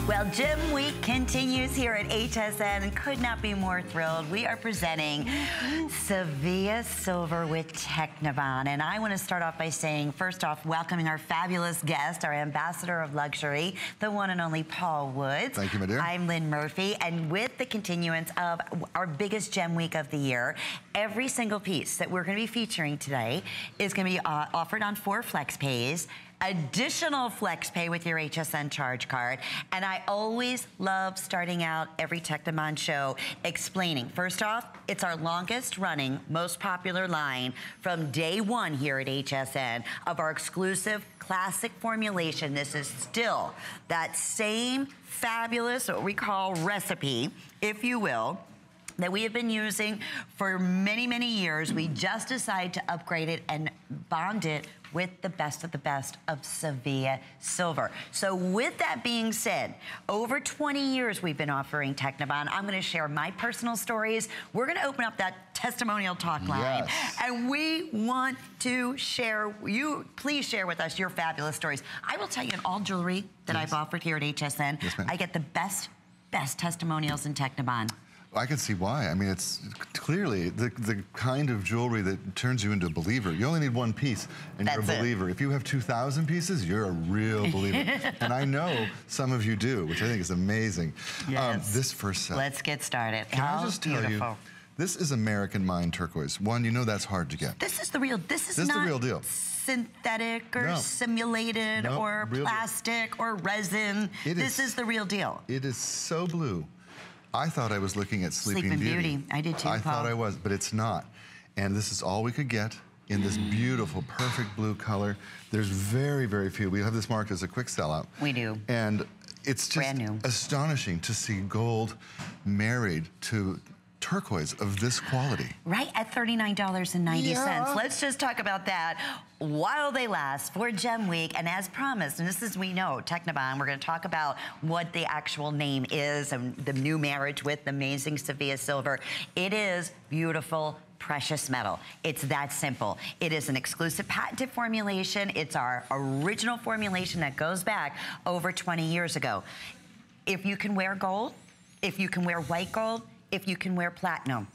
Well, Gem Week continues here at HSN and could not be more thrilled. We are presenting Sevilla Silver with Technibond. And I want to start off by saying, first off, welcoming our fabulous guest, our ambassador of luxury, the one and only Paul Woods. Thank you, my dear. I'm Lynn Murphy. And with the continuance of our biggest Gem Week of the year, every single piece that we're going to be featuring today is going to be offered on 4 flex pays. Additional flex pay with your HSN charge card. And I always love starting out every Technibond show explaining. First off, it's our longest running, most popular line from day one here at HSN of our exclusive classic formulation. This is still that same fabulous, what we call recipe, if you will, that we have been using for many, many years. We just decided to upgrade it and bond it with the best of the best of Sevilla Silver. So with that being said, over 20 years we've been offering Technibond. I'm gonna share my personal stories. We're gonna open up that testimonial talk line. Yes. And we want to share, please share with us your fabulous stories. I will tell you in all jewelry that I've offered here at HSN, I get the best testimonials in Technibond. I can see why. I mean, it's clearly the kind of jewelry that turns you into a believer. You only need one piece and you're a believer. If you have 2,000 pieces, you're a real believer. And I know some of you do, which I think is amazing. Yes. This first set. Let's get started. Can I just tell you, this is American Mined turquoise. One, you know that's hard to get. This is the real, this is the real deal. Synthetic or simulated or plastic or resin. This is the real deal. It is so blue. I thought I was looking at Sleeping Beauty. I did too, Paul. I thought I was, but it's not. And this is all we could get in this beautiful, perfect blue color. There's very, very few. We have this marked as a quick sellout. We do. And it's just astonishing to see gold married to turquoise of this quality. Right at $39.90. Yeah. Let's just talk about that while they last for Gem Week. And as promised, and this is, we know, Technibond, we're going to talk about what the actual name is and the new marriage with the amazing Sevilla Silver. It is beautiful, precious metal. It's that simple. It is an exclusive patented formulation. It's our original formulation that goes back over 20 years ago. If you can wear gold, if you can wear white gold, if you can wear platinum,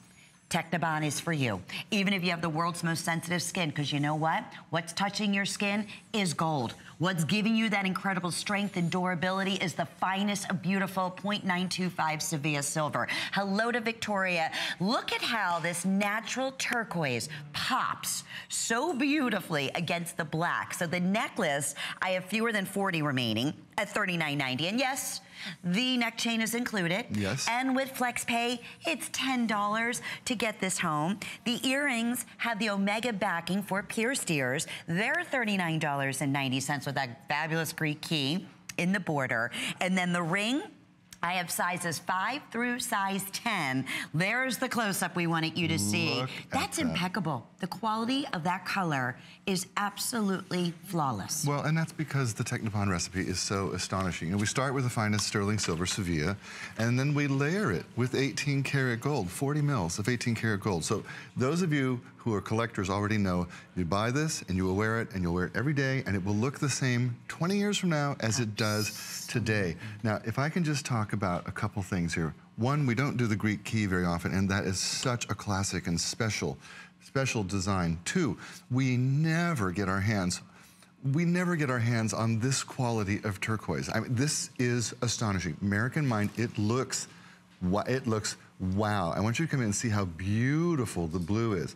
Technibond is for you. Even if you have the world's most sensitive skin, because you know what? What's touching your skin is gold. What's giving you that incredible strength and durability is the finest of beautiful 0.925 Sevilla Silver. Hello to Victoria. Look at how this natural turquoise pops so beautifully against the black. So the necklace, I have fewer than 40 remaining at $39.90. And yes, the neck chain is included. Yes. And with FlexPay, it's $10 to get this home. The earrings have the Omega backing for pierced ears. They're $39.90 with that fabulous Greek key in the border. And then the ring, I have sizes 5 through size 10. There's the close-up we wanted you to see. That's impeccable. The quality of that color is absolutely flawless. Well, and that's because the Technibond recipe is so astonishing. You know, we start with the finest sterling silver Sevilla, and then we layer it with 18 karat gold, 40 mils of 18 karat gold. So those of you who are collectors already know you buy this and you will wear it and you'll wear it every day and it will look the same 20 years from now as it does today. Now, if I can just talk about a couple things here. One, we don't do the Greek key very often, and that is such a classic and special design. 2, we never get our hands on this quality of turquoise. I mean, this is astonishing. American Mined, it looks wow. I want you to come in and see how beautiful the blue is.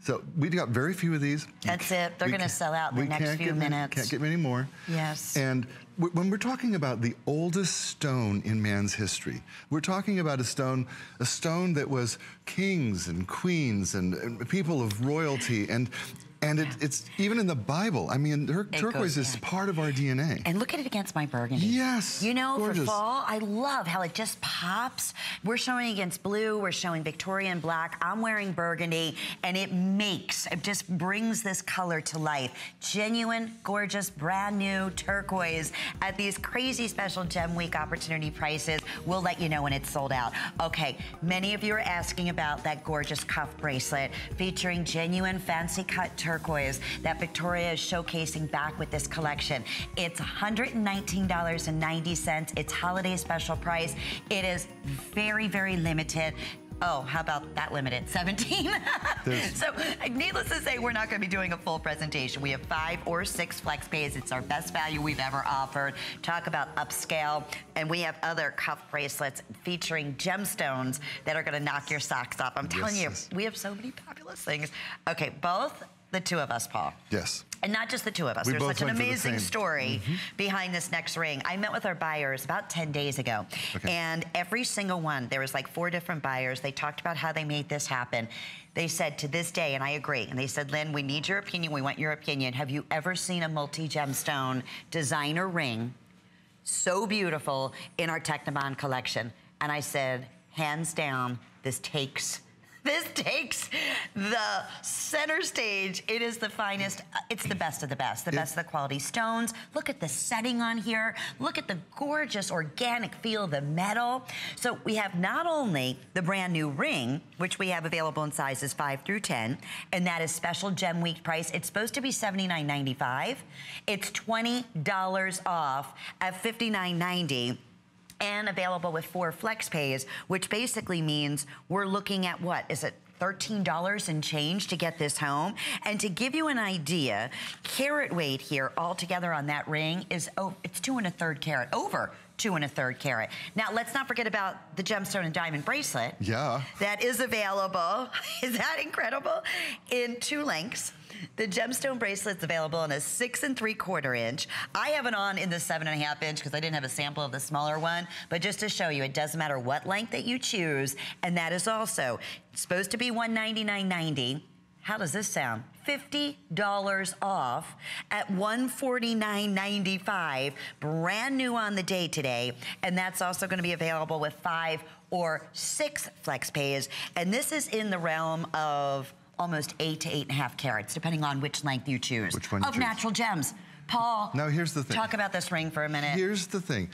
So we got very few of these. That's it. They're going to sell out in the next few minutes. Can't get many more. Yes. And when we're talking about the oldest stone in man's history, we're talking about a stone that was kings and queens and people of royalty and it's even in the Bible. I mean, turquoise is part of our DNA. And look at it against my burgundy. Yes, you know, gorgeous. For fall, I love how it just pops. We're showing against blue, we're showing Victorian black. I'm wearing burgundy, and it just brings this color to life. Genuine, gorgeous, brand new turquoise at these crazy special Gem Week opportunity prices. We'll let you know when it's sold out. Okay, many of you are asking about that gorgeous cuff bracelet featuring genuine fancy cut turquoise turquoise that Victoria is showcasing back with this collection. It's $119.90. It's holiday special price. It is very, very limited. Oh, how about that limited? 17? So needless to say, we're not going to be doing a full presentation. We have 5 or 6 flex pays. It's our best value we've ever offered. Talk about upscale. And we have other cuff bracelets featuring gemstones that are going to knock your socks off. I'm telling you, we have so many fabulous things. Okay, both the two of us, Paul. Yes. And not just the two of us. There's such an amazing story behind this next ring. I met with our buyers about 10 days ago. And every single one, there was like 4 different buyers. They talked about how they made this happen. They said to this day, and I agree, and they said, Lynn, we need your opinion. We want your opinion. Have you ever seen a multi-gemstone designer ring so beautiful in our Technibond collection? And I said, hands down, this takes the center stage. It is the finest. It's the best of the best. The best of the quality stones. Look at the setting on here. Look at the gorgeous organic feel of the metal. So we have not only the brand new ring, which we have available in sizes 5 through 10, and that is special Gem Week price. It's supposed to be $79.95. It's $20 off at $59.90. And available with 4 flex pays, which basically means we're looking at what? Is it $13 and change to get this home? And to give you an idea, carat weight here altogether on that ring is, it's 2 1/3 carat, over 2 1/3 carat. Now, let's not forget about the gemstone and diamond bracelet. Yeah. That is available. Is that incredible? In 2 lengths. The gemstone bracelet's available in a 6 3/4 inch. I have it on in the 7.5 inch because I didn't have a sample of the smaller one. But just to show you, it doesn't matter what length that you choose. And that is also supposed to be $199.90. How does this sound? $50 off at $149.95. Brand new on the day today. And that's also going to be available with 5 or 6 flex pays. And this is in the realm of almost 8 to 8.5 carats, depending on which length you choose. Which one you choose. Natural gems. Paul, now here's the thing. Talk about this ring for a minute. Here's the thing.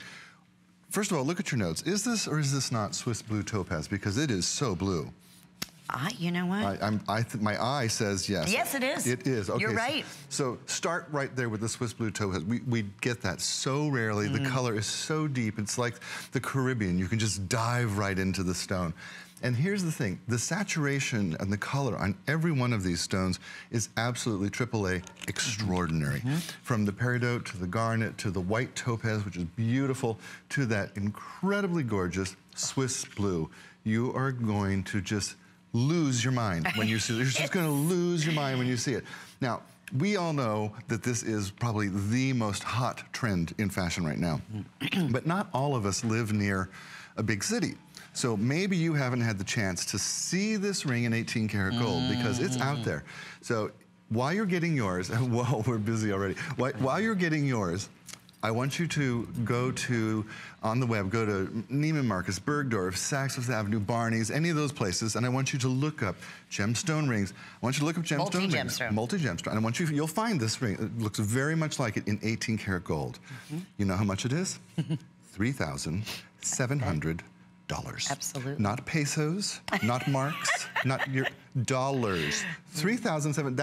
First of all, look at your notes. Is this or is this not Swiss blue topaz? Because it is so blue. You know what? My eye says yes. Yes, it is. It is. Okay, you're right. So start right there with the Swiss blue topaz. We get that so rarely. The color is so deep. It's like the Caribbean. You can just dive right into the stone. And here's the thing, the saturation and the color on every one of these stones is absolutely AAA extraordinary. From the peridot to the garnet to the white topaz, which is beautiful, to that incredibly gorgeous Swiss blue. You are going to just lose your mind when you see it. You're just going to lose your mind when you see it. Now, we all know that this is probably the most hot trend in fashion right now. But not all of us live near a big city. So maybe you haven't had the chance to see this ring in 18 karat gold because it's out there. So while you're getting yours, whoa, we're busy already. While you're getting yours, I want you to go to, on the web, go to Neiman Marcus, Bergdorf, Saks Fifth Avenue, Barney's, any of those places, and I want you to look up gemstone rings. I want you to look up gemstone rings. Multi-gemstone. And I want you, you'll find this ring. It looks very much like it in 18 karat gold. You know how much it is? $3,700. Absolutely. Not pesos, not marks, not your dollars. 3,700.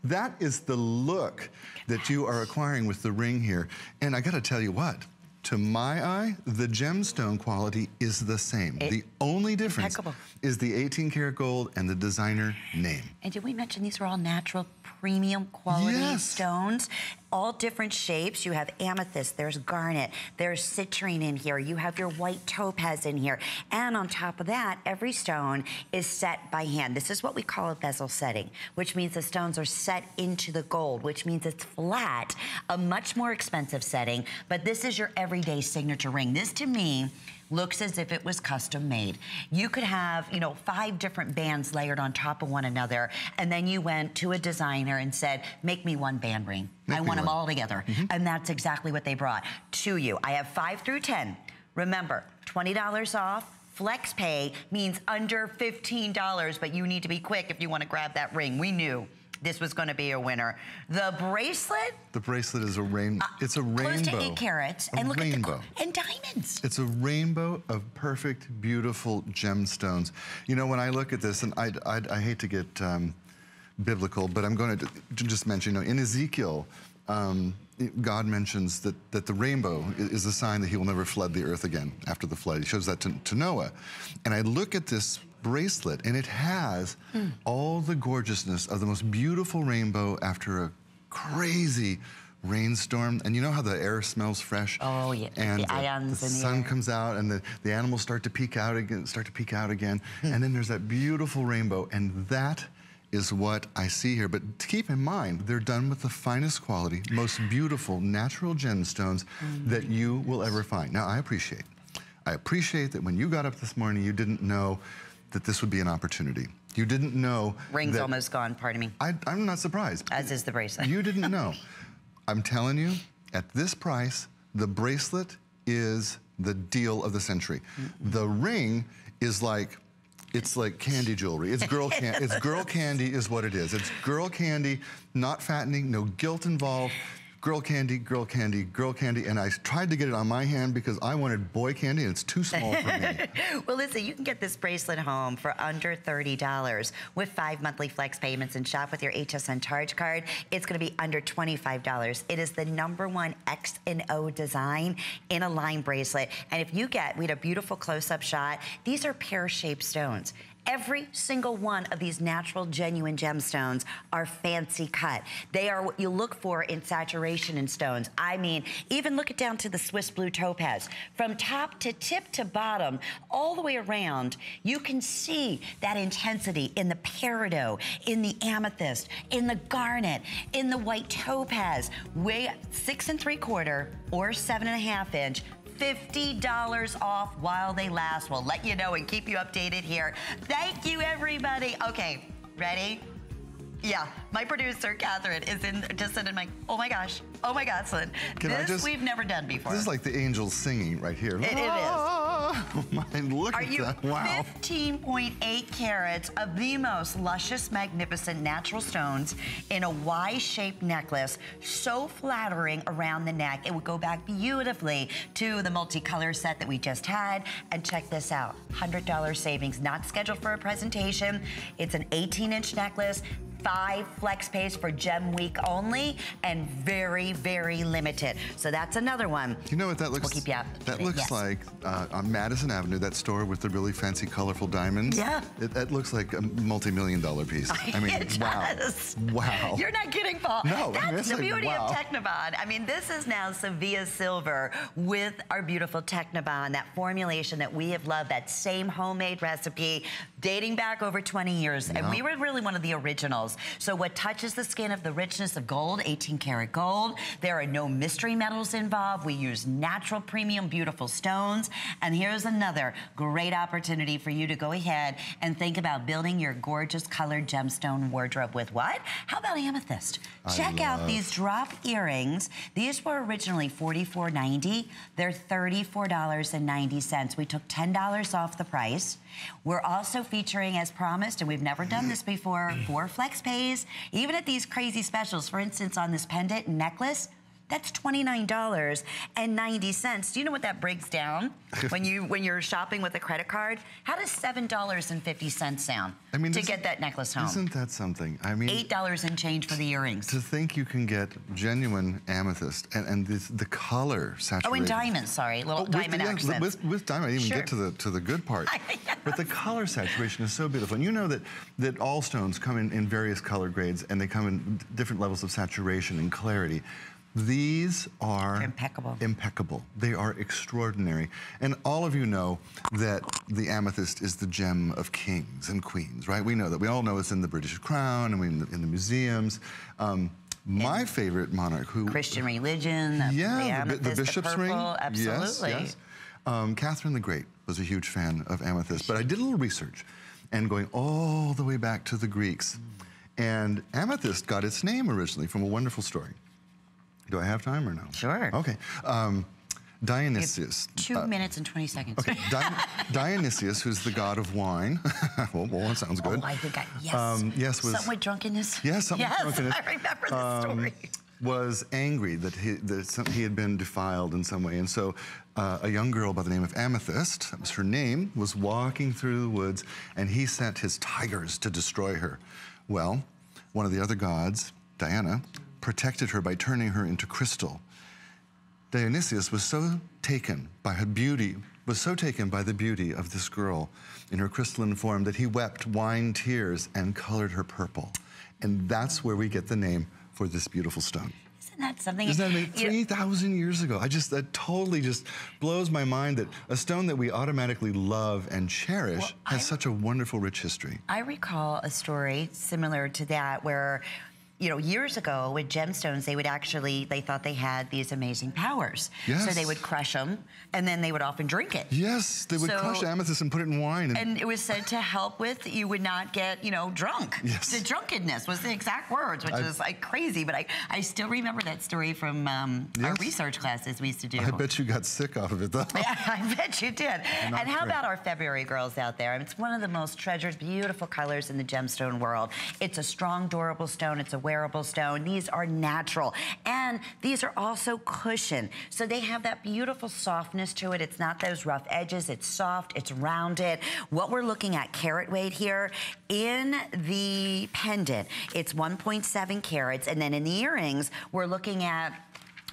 That is the look that you are acquiring with the ring here. And I got to tell you what, to my eye, the gemstone quality is the same. The only difference is the 18 karat gold and the designer name. And did we mention these are all natural, premium quality stones? All different shapes. You have amethyst, there's garnet, there's citrine in here, you have your white topaz in here. And on top of that, every stone is set by hand. This is what we call a bezel setting, which means the stones are set into the gold, which means it's flat, a much more expensive setting, but this is your everyday signature ring. This, to me, looks as if it was custom made. You could have, 5 different bands layered on top of one another, and then you went to a designer and said, make me one band ring. I want them all together. And that's exactly what they brought to you. I have 5 through 10. Remember, $20 off. Flex pay means under $15, but you need to be quick if you want to grab that ring. We knew this was going to be a winner. The bracelet? The bracelet is a rainbow. It's a rainbow. Close to 8 carats. And look at the and diamonds. It's a rainbow of perfect, beautiful gemstones. When I look at this, and I hate to get biblical, but I'm going to just mention, in Ezekiel, God mentions that the rainbow is a sign that he will never flood the earth again after the flood. He shows that to Noah. And I look at this bracelet, and it has all the gorgeousness of the most beautiful rainbow after a crazy rainstorm. And you know how the air smells fresh? Oh, yeah. And the ions the in the sun air. comes out, and the animals start to peek out again, and then there's that beautiful rainbow, and that is what I see here. But keep in mind, they're done with the finest quality, most beautiful natural gemstones that you will ever find. Now, I appreciate that when you got up this morning, you didn't know that this would be an opportunity. You didn't know. Ring's almost gone, pardon me. I'm not surprised. As is the bracelet. You didn't know. I'm telling you, at this price, the bracelet is the deal of the century. The ring is like, it's like candy jewelry. It's girl candy. It's girl candy is what it is. It's girl candy, not fattening, no guilt involved. Girl candy, girl candy, girl candy. And I tried to get it on my hand because I wanted boy candy, and it's too small for me. Well, listen, you can get this bracelet home for under $30 with 5 monthly flex payments and shop with your HSN charge card. It's going to be under $25. It is the #1 X and O design in a line bracelet. And if you get, we had a beautiful close-up shot. These are pear-shaped stones. Every single one of these natural, genuine gemstones are fancy cut. They are what you look for in saturation in stones. I mean, even look it down to the Swiss blue topaz. From top to tip to bottom, all the way around, you can see that intensity in the peridot, in the amethyst, in the garnet, in the white topaz. Weigh 6 3/4 or 7.5 inch. $50 off while they last. We'll let you know and keep you updated here. Thank you, everybody. Okay, ready? Yeah, my producer, Catherine, is just in my, oh my gosh, Goslin. This we've never done before. This is like the angels singing right here. It is. Oh my, look Are at you that, wow. 15.8 carats of the most luscious, magnificent natural stones in a Y-shaped necklace, so flattering around the neck. It would go back beautifully to the multicolor set that we just had. And check this out, $100 savings, not scheduled for a presentation. It's an 18-inch necklace, 5 flex pays for Gem Week only, and very, very limited. So that's another one. You know what that looks? We'll keep you up. That looks like on Madison Avenue, that store with the really fancy, colorful diamonds. Yeah. That looks like a multi-million-dollar piece. I mean, it does. Wow. You're not kidding, Paul. No, That's the like, beauty wow. of Technibond. I mean, this is now Sevilla silver with our beautiful Technibond, that formulation that we have loved, that same homemade recipe dating back over 20 years. Yeah. And we were really one of the originals. So what touches the skin of the richness of gold, 18 karat gold. There are no mystery metals involved. We use natural, premium, beautiful stones. And here's another great opportunity for you to go ahead and think about building your gorgeous colored gemstone wardrobe with what? How about amethyst? Check out these drop earrings. These were originally $44.90. They're $34.90. We took $10 off the price. We're also featuring, as promised, and we've never done this before, 4 flex pays. Even at these crazy specials, for instance, on this pendant and necklace, that's $29.90. Do you know what that breaks down when you're shopping with a credit card? How does $7.50 sound to get that necklace home? Isn't that something? I mean, $8 and change for the earrings. To think you can get genuine amethyst and the color saturation. Oh, and diamonds, sorry, little diamond accents. With diamond, I didn't even get to the good part. Yes. But the color saturation is so beautiful. And you know that all stones come in various color grades, and they come in different levels of saturation and clarity. These are impeccable. They are extraordinary. And all of you know that the amethyst is the gem of kings and queens, right? We know that. We all know it's in the British Crown and in the museums. My favorite monarch who... Christian religion, the amethyst, the bishop's the purple, ring. absolutely. Yes. Catherine the Great was a huge fan of amethyst. But I did a little research, and going all the way back to the Greeks. And amethyst got its name originally from a wonderful story. Do I have time or no? Sure. Okay. Dionysius. 2 minutes and 20 seconds. Okay. Dionysius, who's the god of wine. well, that sounds good. Oh, I think yes. Was something with drunkenness. Yes, something with drunkenness. I remember the story. Was angry that he had been defiled in some way, and so a young girl by the name of Amethyst, that was her name, was walking through the woods, and he sent his tigers to destroy her. Well, one of the other gods, Diana, protected her by turning her into crystal. Dionysius was so taken by her beauty, was so taken by the beauty of this girl in her crystalline form that he wept wine tears and colored her purple. And that's where we get the name for this beautiful stone. Isn't that something? Isn't that amazing? 3,000 years ago. That totally just blows my mind that a stone that we automatically love and cherish has such a wonderful, rich history. I recall a story similar to that where, you know, years ago with gemstones, they thought they had these amazing powers. Yes. So they would crush them, and then they would often drink it. Yes, they would crush amethyst and put it in wine. And it was said to help with, you would not get, you know, drunk. Yes. The drunkenness was the exact words, which is like crazy, but I still remember that story from our research classes we used to do. I bet you got sick off of it, though. Yeah, I bet you did. And how about our February girls out there? It's one of the most treasured, beautiful colors in the gemstone world. It's a strong, durable stone. It's a wearable stone. These are natural. And these are also cushioned. So they have that beautiful softness to it. It's not those rough edges. It's soft. It's rounded. What we're looking at, carat weight here, in the pendant, it's 1.7 carats. And then in the earrings, we're looking at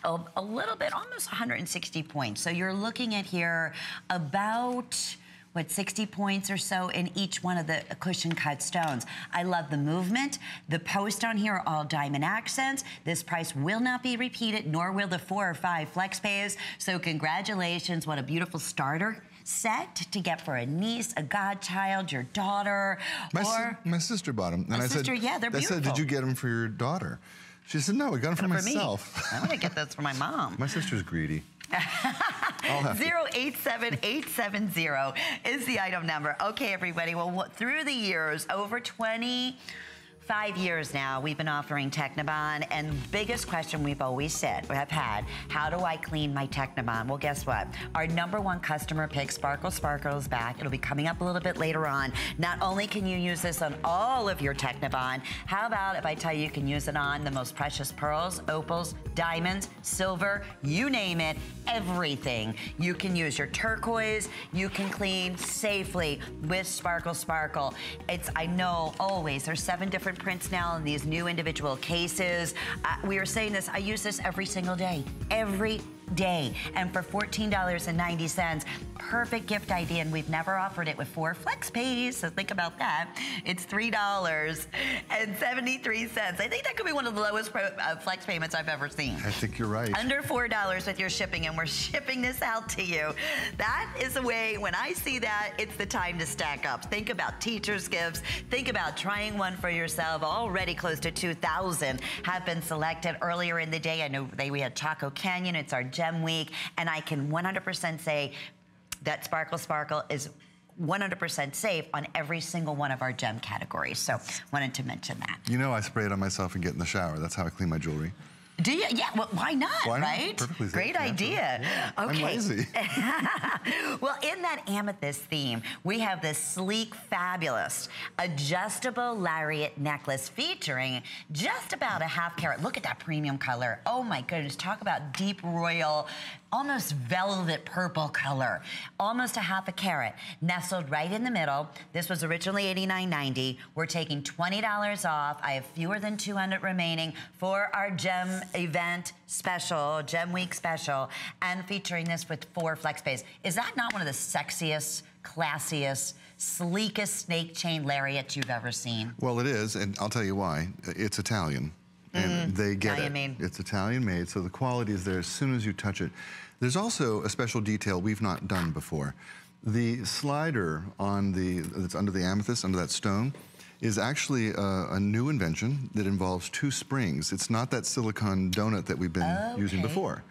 a little bit, almost 160 points. So you're looking at here about, what, 60 points or so in each one of the cushion cut stones. I love the movement. The posts on here are all diamond accents. This price will not be repeated, nor will the 4 or 5 flex pays. So congratulations, what a beautiful starter set to get for a niece, a godchild, your daughter, My sister bought them. And I said, yeah, they're beautiful. I said, did you get them for your daughter? She said, no, I got them for myself. Me. I want to get those for my mom. My sister's greedy. 087870 is the item number. Okay, everybody. Well, through the years, over 25 years now, we've been offering Technibond, and the biggest question we've always said, we have had, how do I clean my Technibond? Well, guess what? Our #1 customer pick, Sparkle Sparkle, is back. It'll be coming up a little bit later on. Not only can you use this on all of your Technibond, how about if I tell you can use it on the most precious pearls, opals, diamonds, silver, you name it, everything. You can use your turquoise. You can clean safely with Sparkle Sparkle. I know always, there's 7 different prints now in these new individual cases. We were saying this, I use this every single day. Every day. And for $14.90, perfect gift idea, and we've never offered it with 4 flex pays, so think about that. It's $3.73. I think that could be one of the lowest flex payments I've ever seen. I think you're right. Under $4 with your shipping, and we're shipping this out to you. That is the way, when I see that, it's the time to stack up. Think about teachers' gifts. Think about trying one for yourself. Already close to 2,000 have been selected earlier in the day. I know we had Chaco Canyon. It's our Gem Week, and I can 100% say that Sparkle Sparkle is 100% safe on every single one of our gem categories. So wanted to mention that. You know, I spray it on myself and get in the shower. That's how I clean my jewelry. Do you? Yeah, well, why not, right? Perfectly safe. Great idea. Yeah. Okay. I'm lazy. Well, in that amethyst theme, we have this sleek, fabulous, adjustable lariat necklace featuring just about a ½ carat. Look at that premium color. Oh my goodness, talk about deep royal, almost velvet purple color. Almost a ½ carat, nestled right in the middle. This was originally $89.90. We're taking $20 off. I have fewer than 200 remaining for our gem event special, Gem Week special, and featuring this with 4 flex pays. Is that not one of the sexiest, classiest, sleekest snake chain lariats you've ever seen? Well, it is, and I'll tell you why. It's Italian. And they get Italian it. made. It's Italian made, so the quality is there as soon as you touch it. There's also a special detail we've not done before. The slider that's under the amethyst, under that stone, is actually a new invention that involves 2 springs. It's not that silicone donut that we've been using before.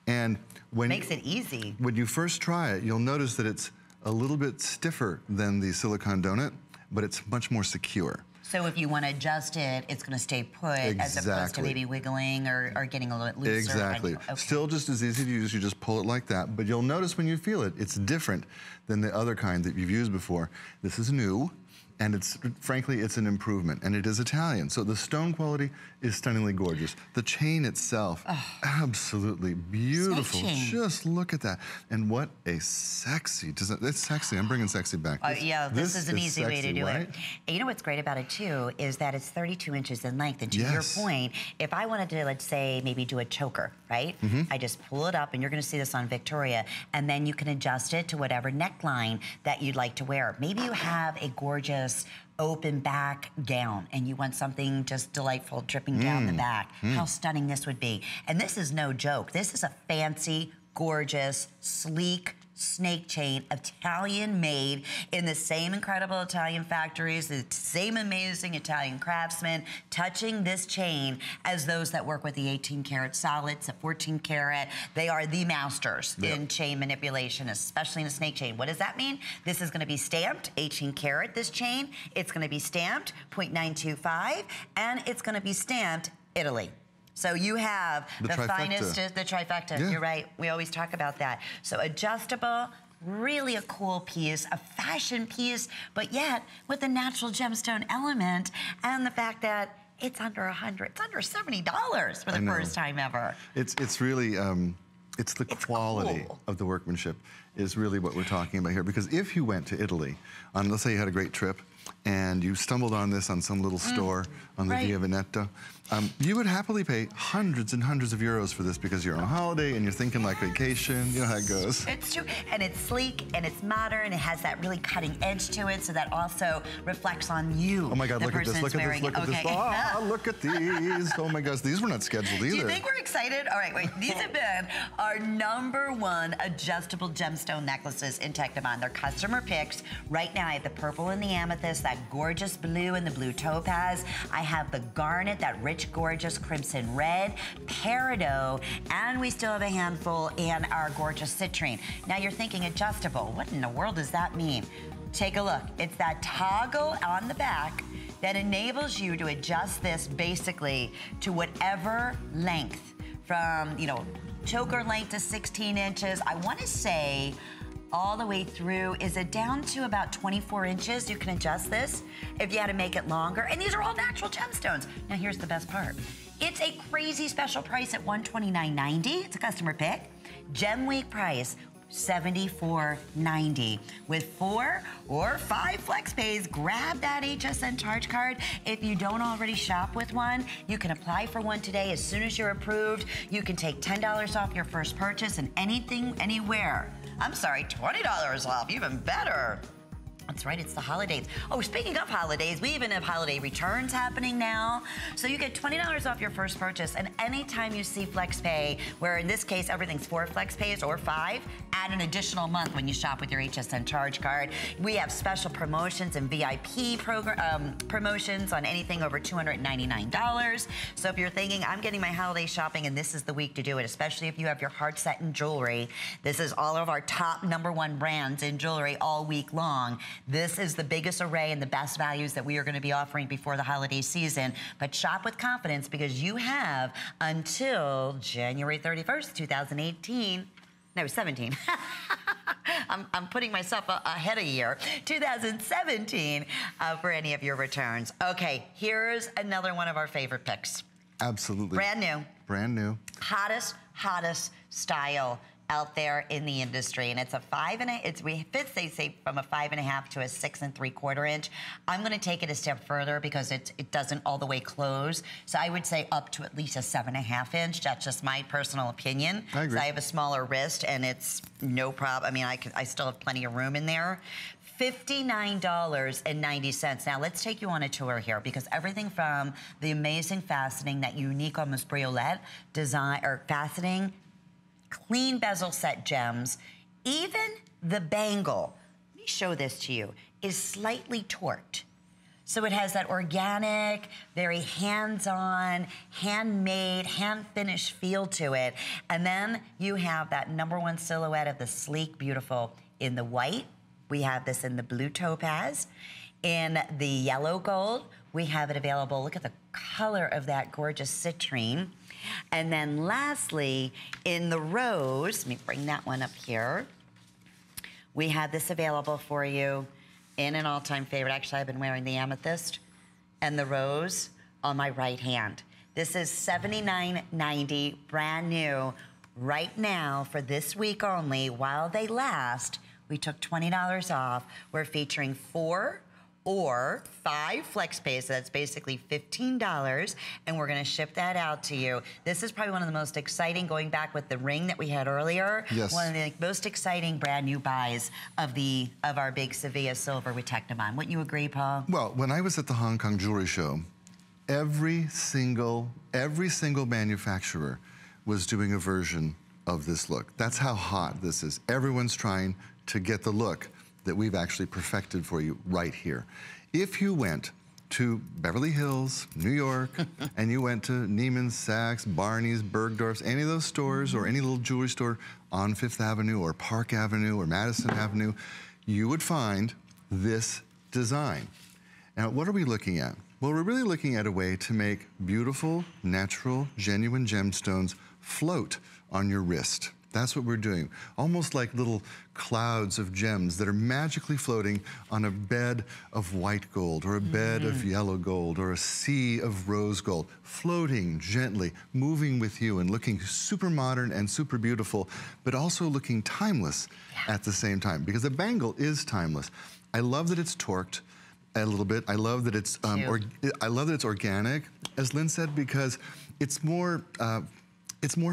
And when makes it easy. When you first try it, you'll notice that it's a little bit stiffer than the silicone donut, but it's much more secure. So if you want to adjust it, it's going to stay put as opposed to maybe wiggling or getting a little bit looser. Exactly. Okay. Still just as easy to use. You just pull it like that. But you'll notice when you feel it, it's different than the other kind that you've used before. This is new. And frankly, it's an improvement, and it is Italian. So the stone quality is stunningly gorgeous. The chain itself, absolutely beautiful. Just look at that. And what a sexy, it's sexy. I'm bringing sexy back. Yeah, this is an easy way to do it. And you know what's great about it too, is that it's 32 inches in length. And to your point, if I wanted to, let's say, maybe do a choker, right? I just pull it up, and you're gonna see this on Victoria, and then you can adjust it to whatever neckline that you'd like to wear. Maybe you have a gorgeous open back gown and you want something just delightful dripping down the back. How stunning this would be. And this is no joke. This is a fancy, gorgeous, sleek snake chain, Italian made in the same incredible Italian factories, the same amazing Italian craftsmen touching this chain as those that work with the 18 karat solids, the 14 karat. They are the masters in chain manipulation, especially in a snake chain. What does that mean? This is gonna be stamped 18 karat, this chain. It's gonna be stamped 0.925, and it's gonna be stamped Italy. So you have the finest, the trifecta. You're right. We always talk about that. So adjustable, really a cool piece, a fashion piece, but yet with the natural gemstone element and the fact that it's under $100. It's under $70 for the first time ever. It's really, it's the quality of the workmanship is really what we're talking about here. Because if you went to Italy, let's say you had a great trip, and you stumbled on this on some little store on the Via Veneto, you would happily pay hundreds and hundreds of euros for this because you're on holiday and you're thinking like vacation. You know how it goes. It's true. And it's sleek and it's modern. It has that really cutting edge to it, so that also reflects on you. Oh my God, look at this, look at this, look at this. Oh, look at these. Oh my gosh, these were not scheduled either. Do you think we're excited? All right, wait. These have been our #1 adjustable gemstone necklaces in Technibond. They're customer picks. Right now, I have the purple and the amethyst, that gorgeous blue and the blue topaz. I have the garnet, that rich, gorgeous crimson red, peridot, and we still have a handful in our gorgeous citrine. Now you're thinking adjustable. What in the world does that mean? Take a look. It's that toggle on the back that enables you to adjust this basically to whatever length, from, you know, choker length to 16 inches. I want to say all the way through. Is it down to about 24 inches? You can adjust this if you had to make it longer. And these are all natural gemstones. Now here's the best part. It's a crazy special price at $129.90. It's a customer pick. Gem Week price, $74.90. With 4 or 5 flex pays, grab that HSN charge card. If you don't already shop with one, you can apply for one today. As soon as you're approved, you can take $10 off your first purchase, and anything, anywhere. I'm sorry, $20 off, even better. That's right, it's the holidays. Oh, speaking of holidays, we even have holiday returns happening now. So you get $20 off your first purchase, and anytime you see FlexPay, where in this case, everything's 4 FlexPays or 5, add an additional month when you shop with your HSN charge card. We have special promotions and VIP promotions on anything over $299. So if you're thinking, I'm getting my holiday shopping and this is the week to do it, especially if you have your heart set in jewelry, this is all of our top #1 brands in jewelry all week long. This is the biggest array and the best values that we are going to be offering before the holiday season. But shop with confidence, because you have until January 31st, 2018. No, 17. I'm putting myself ahead a year. 2017 for any of your returns. Okay, here's another one of our favorite picks. Absolutely. Brand new. Brand new. Hottest style out there in the industry, and it's a 5.5. They say from a 5.5 to a 6 3/4 inch. I'm going to take it a step further because it doesn't all the way close. So I would say up to at least a 7.5 inch. That's just my personal opinion. I agree. So I have a smaller wrist, and it's no problem. I mean, I still have plenty of room in there. $59.90. Now let's take you on a tour here, because everything from the amazing fastening, that unique almost briolette design or fastening, clean bezel set gems, even the bangle, let me show this to you, is slightly torqued. So it has that organic, very hands-on, handmade, hand-finished feel to it. And then you have that #1 silhouette of the sleek, beautiful in the white. We have this in the blue topaz. In the yellow gold, we have it available. Look at the color of that gorgeous citrine. And then lastly, in the rose, let me bring that one up here. We have this available for you. in an all-time favorite. Actually, I've been wearing the amethyst and the rose on my right hand. This is $79.90, brand new. Right now, for this week only, while they last, we took $20 off. We're featuring 4 or 5 FlexPays, so that's basically $15, and we're gonna ship that out to you. This is probably one of the most exciting, going back with the ring that we had earlier, yes, one of the most exciting brand new buys of our big Sevilla silver with Technibond. Wouldn't you agree, Paul? Well, when I was at the Hong Kong Jewelry Show, every single manufacturer was doing a version of this look. That's how hot this is. Everyone's trying to get the look that we've actually perfected for you right here. If you went to Beverly Hills, New York, and you went to Neiman Saks, Barney's, Bergdorf's, any of those stores, or any little jewelry store on Fifth Avenue or Park Avenue or Madison Avenue, you would find this design. Now, what are we looking at? Well, we're really looking at a way to make beautiful, natural, genuine gemstones float on your wrist. That's what we're doing. Almost like little clouds of gems that are magically floating on a bed of white gold or a bed of yellow gold or a sea of rose gold, floating gently, moving with you and looking super modern and super beautiful, but also looking timeless at the same time, because a bangle is timeless. I love that it's torqued a little bit. I love that it's organic, as Lynn said, because it's more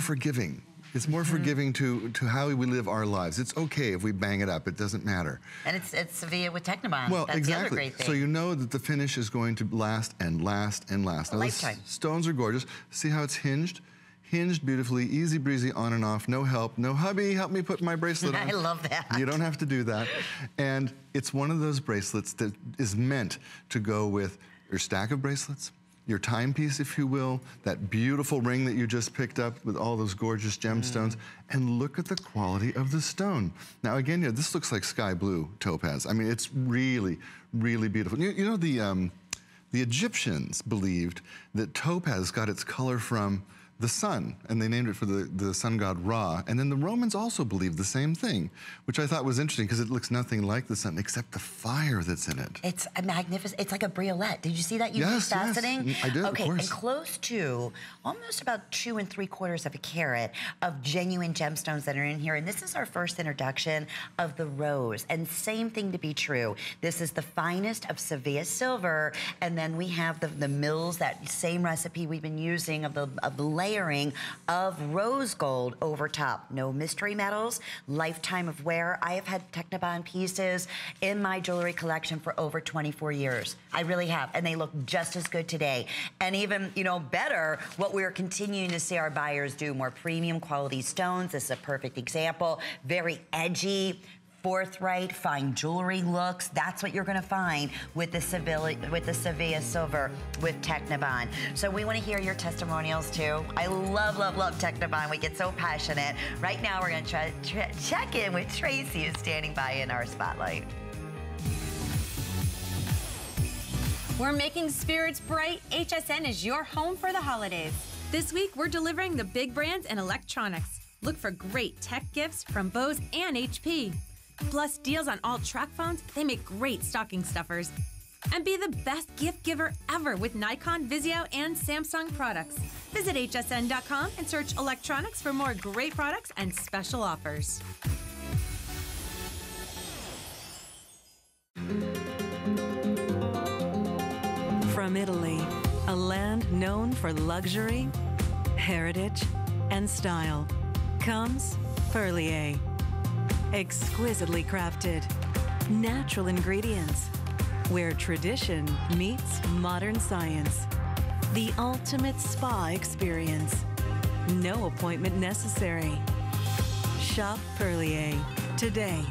forgiving. It's more forgiving to how we live our lives. It's okay if we bang it up. It doesn't matter. And it's Sevilla with Technibond. Well, that's exactly. The other great thing. So you know that the finish is going to last and last and last. A lifetime. Stones are gorgeous. See how it's hinged? Hinged beautifully, easy breezy on and off, no help, no hubby, help me put my bracelet on. I love that. You don't have to do that. And it's one of those bracelets that is meant to go with your stack of bracelets, your timepiece, if you will, that beautiful ring that you just picked up with all those gorgeous gemstones, and look at the quality of the stone. Now again, this looks like sky blue topaz. I mean, it's really, really beautiful. You know, the Egyptians believed that topaz got its color from the sun, and they named it for the sun god Ra. And then the Romans also believed the same thing, which I thought was interesting because it looks nothing like the sun except the fire that's in it. It's a magnificent, it's like a briolette. Did you see that? Yes, fascinating? yes, I did, okay, of course. And close to almost about 2 3/4 of a carat of genuine gemstones that are in here. And this is our first introduction of the rose. And same thing to be true. This is the finest of Sevilla silver. And then we have the mills, that same recipe we've been using of the layering of rose gold over top. No mystery metals, lifetime of wear. I have had Technibond pieces in my jewelry collection for over 24 years. I really have, and they look just as good today. And even, you know, better, what we're continuing to see our buyers do, more premium quality stones. This is a perfect example. Very edgy, forthright, fine jewelry looks. That's what you're gonna find with the Sevilla silver with Technibond. So we wanna hear your testimonials too. I love, love, love Technibond. We get so passionate. Right now we're gonna try check in with Tracy, who's standing by in our spotlight. We're making spirits bright. HSN is your home for the holidays. This week, we're delivering the big brands in electronics. Look for great tech gifts from Bose and HP. Plus deals on all track phones. They make great stocking stuffers. And be the best gift giver ever with Nikon, Vizio, and Samsung products. Visit hsn.com and search electronics for more great products and special offers. From Italy, a land known for luxury, heritage, and style, comes Perlier. Exquisitely crafted, natural ingredients, where tradition meets modern science. The ultimate spa experience. No appointment necessary. Shop Perlier today.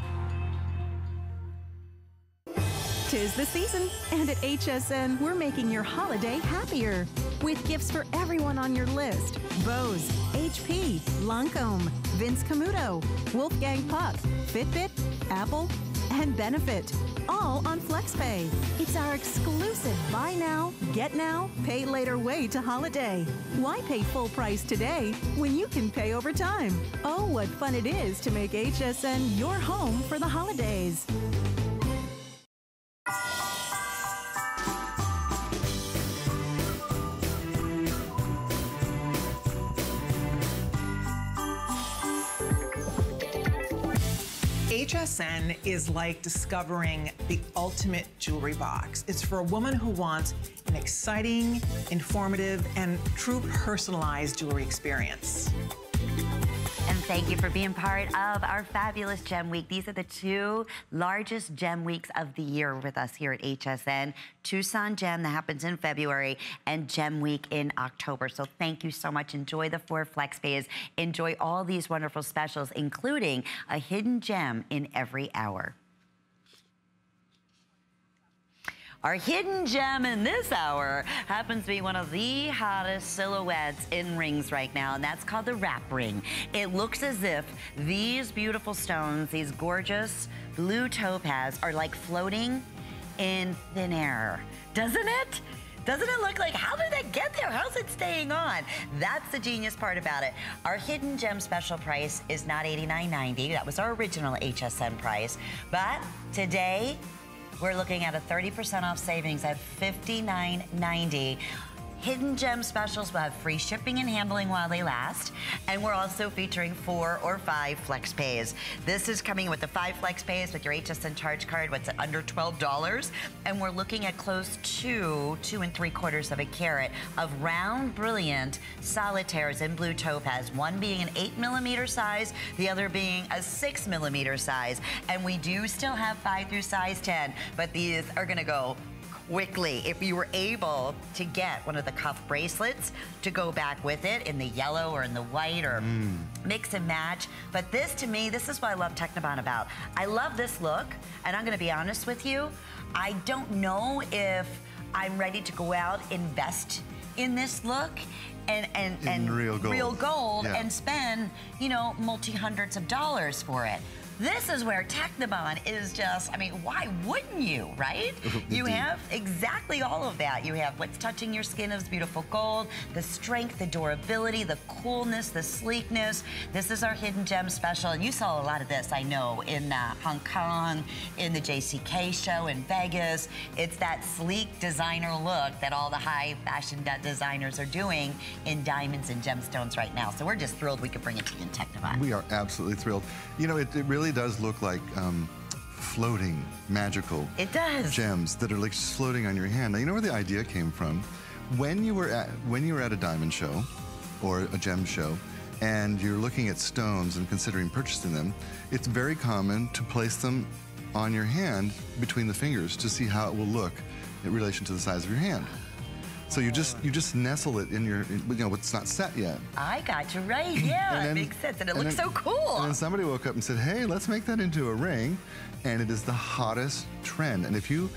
'Tis the season, and at HSN, we're making your holiday happier with gifts for everyone on your list. Bose, HP, Lancome, Vince Camuto, Wolfgang Puck, Fitbit, Apple, and Benefit. All on FlexPay. It's our exclusive buy now, get now, pay later way to holiday. Why pay full price today when you can pay over time? Oh, what fun it is to make HSN your home for the holidays. HSN is like discovering the ultimate jewelry box. It's for a woman who wants an exciting, informative, and true personalized jewelry experience. And thank you for being part of our fabulous Gem Week. These are the 2 largest Gem Weeks of the year with us here at HSN. Tucson Gem that happens in February and Gem Week in October. So thank you so much. Enjoy the 4 flex pays. Enjoy all these wonderful specials, including a hidden gem in every hour. Our hidden gem in this hour happens to be one of the hottest silhouettes in rings right now, and that's called the wrap ring. It looks as if these beautiful stones, these gorgeous blue topaz, are like floating in thin air. Doesn't it? Doesn't it look like, how did that get there? How's it staying on? That's the genius part about it. Our hidden gem special price is not $89.90. That was our original HSN price. But today, we're looking at a 30% off savings at $59.90. Hidden gem specials will have free shipping and handling while they last. And we're also featuring 4 or 5 flex pays. This is coming with the 5 flex pays with your HSN charge card, what's under $12. And we're looking at close to 2 3/4 carat of round, brilliant solitaires in blue topaz. One being an 8mm size, the other being a 6mm size. And we do still have 5 through size 10, but these are gonna go quickly. If you were able to get one of the cuff bracelets to go back with it in the yellow or in the white or mix and match. But this, to me, this is what I love Technibond about. I love this look, and I'm gonna be honest with you, I don't know if I'm ready to go out, invest in this look and real gold, yeah, and spend, you know, multi-hundreds of dollars for it. This is where Technibond is just, I mean, why wouldn't you, right? You have exactly all of that. You have what's touching your skin is beautiful gold, the strength, the durability, the coolness, the sleekness. This is our hidden gem special, and you saw a lot of this, I know, in Hong Kong, in the JCK show in Vegas. It's that sleek designer look that all the high fashion designers are doing in diamonds and gemstones right now. So we're just thrilled we could bring it to you in Technibond. We are absolutely thrilled. You know, it really does look like floating, magical gems that are like just floating on your hand. Now, you know where the idea came from? When you were at a diamond show or a gem show, and you're looking at stones and considering purchasing them, it's very common to place them on your hand between the fingers to see how it will look in relation to the size of your hand. So you just nestle it in your, you know, it's not set yet. I got you right, yeah, it makes sense, and it looks so cool. And then somebody woke up and said, hey, let's make that into a ring, and it is the hottest trend. And if you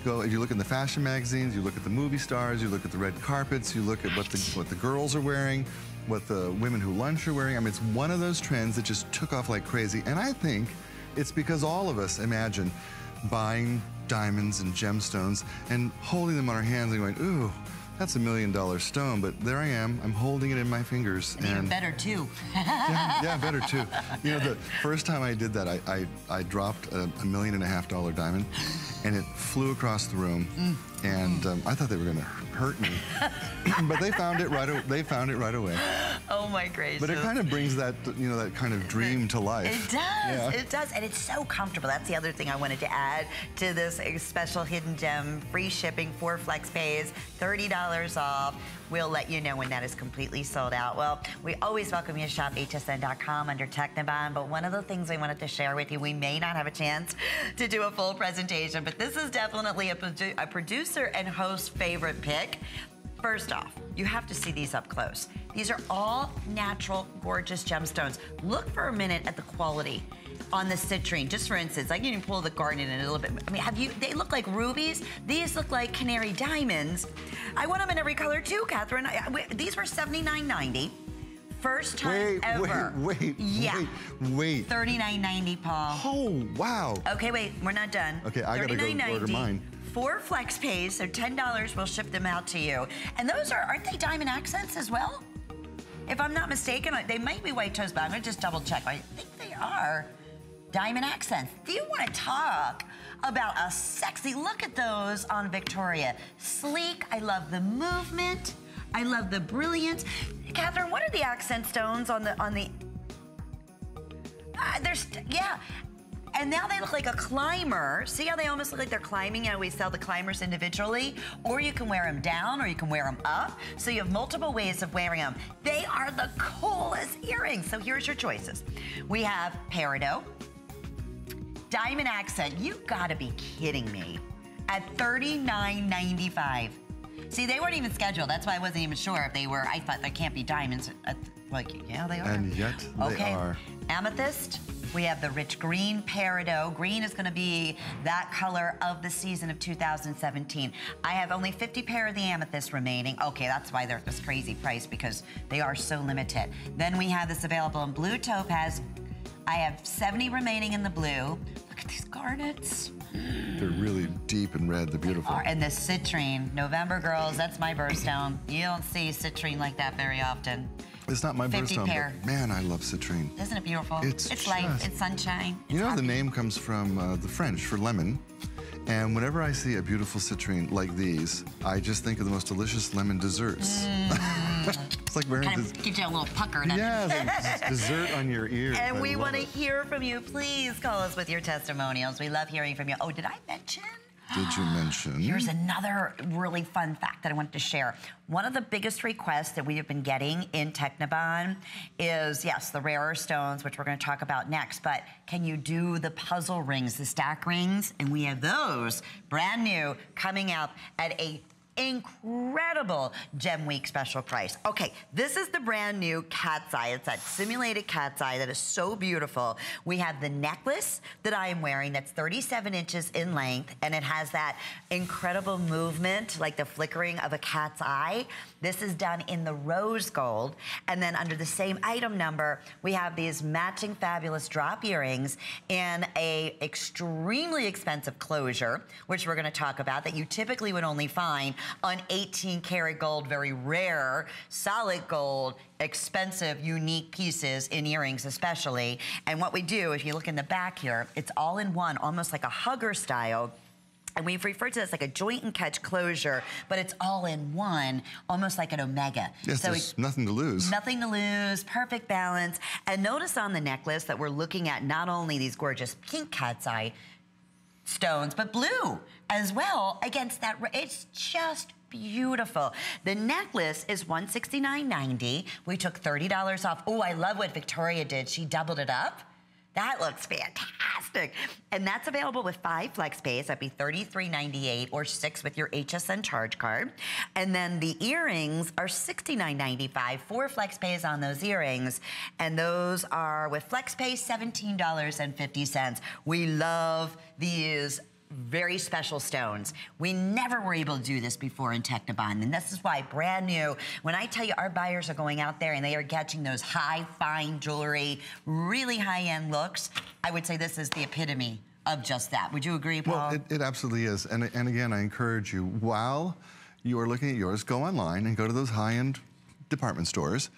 look in the fashion magazines, you look at the movie stars, you look at the red carpets, you look at what the girls are wearing, what the women who lunch are wearing. I mean, it's one of those trends that just took off like crazy. And I think it's because all of us imagine buying diamonds and gemstones and holding them on our hands and going, ooh, that's $1 million stone, but there I am. I'm holding it in my fingers. And even better too. yeah, better too. You know, the first time I did that, I dropped a $1.5 million diamond, and it flew across the room, and I thought they were going to hurt me, but they found it right away. Oh my gracious! But it kind of brings that, you know, that kind of dream to life. It does. Yeah. It does, and it's so comfortable. That's the other thing I wanted to add to this special hidden gem. Free shipping, 4 flex pays, $30 off. We'll let you know when that is completely sold out. Well, we always welcome you to shop hsn.com under Technibond, but one of the things I wanted to share with you, we may not have a chance to do a full presentation, but this is definitely a producer and host favorite pick. First off, you have to see these up close. These are all natural, gorgeous gemstones. Look for a minute at the quality on the citrine. Just for instance, I can even pull the garnet in a little bit. I mean, they look like rubies. These look like canary diamonds. I want them in every color too, Catherine. These were $79.90. First time ever. Wait. $39.90, Paul. Oh, wow. Okay, wait, we're not done. Okay, I gotta go order mine. 4 flex pays, so $10, we'll ship them out to you. And those aren't they diamond accents as well? If I'm not mistaken, they might be white toes, but I'm gonna just double check. I think they are diamond accents. Do you wanna talk about a sexy, look at those on Victoria. Sleek, I love the movement. I love the brilliance. Catherine, what are the accent stones on the, yeah. And now they look like a climber. See how they almost look like they're climbing? We sell the climbers individually, or you can wear them down, or you can wear them up. So you have multiple ways of wearing them. They are the coolest earrings. So here's your choices. We have peridot, diamond accent. You gotta be kidding me. At $39.95. See, they weren't even scheduled. That's why I wasn't even sure if they were. I thought there can't be diamonds. Like, yeah, they are. And yet they are. Amethyst. We have the rich green peridot. Green is going to be that color of the season of 2017. I have only 50 pair of the amethyst remaining. Okay, that's why they're at this crazy price, because they are so limited. Then we have this available in blue topaz. I have 70 remaining in the blue. Look at these garnets. They're really deep and red. They're beautiful. And the citrine. November girls, that's my birthstone. You don't see citrine like that very often. It's not my 50 birthstone, pair. but man, I love citrine. Isn't it beautiful? It's light, it's sunshine. You know, the name comes from the French for lemon. And whenever I see a beautiful citrine like these, I just think of the most delicious lemon desserts. It's like wearing kind of gives you a little pucker. Yeah, like dessert on your ears. And we want to hear from you. Please call us with your testimonials. We love hearing from you. Oh, did I mention? Did you mention? Here's another really fun fact that I wanted to share. One of the biggest requests that we have been getting in Technibon is, yes, the rarer stones, which we're going to talk about next, but can you do the puzzle rings, the stack rings? And we have those brand new coming out at a incredible Gem Week special price. Okay, this is the brand new cat's eye. It's that simulated cat's eye that is so beautiful. We have the necklace that I am wearing that's 37 inches in length, and it has that incredible movement, like the flickering of a cat's eye. This is done in the rose gold. And then under the same item number, we have these matching fabulous drop earrings in a extremely expensive closure, which we're gonna talk about, that you typically would only find on 18 karat gold, very rare, solid gold, expensive, unique pieces in earrings especially. And what we do, if you look in the back here, it's all in one, almost like a hugger style. And we've referred to this like a joint and catch closure, but it's all in one, almost like an omega. Yes, so there's nothing to lose. Nothing to lose, perfect balance. And notice on the necklace that we're looking at not only these gorgeous pink cat's eye stones, but blue as well against that. It's just beautiful. The necklace is $169.90. We took $30 off. Oh, I love what Victoria did. She doubled it up. That looks fantastic. And that's available with 5 flex pays. That'd be $33.98 or 6 with your HSN charge card. And then the earrings are $69.95, 4 flex pays on those earrings. And those are with flex pay, $17.50. We love these very special stones. We never were able to do this before in Technibon, and this is why brand new. When I tell you our buyers are going out there and they are catching those high, fine jewelry, really high-end looks, I would say this is the epitome of just that. Would you agree, Paul? Well, it absolutely is. And again, I encourage you, while you are looking at yours, go online and go to those high-end department stores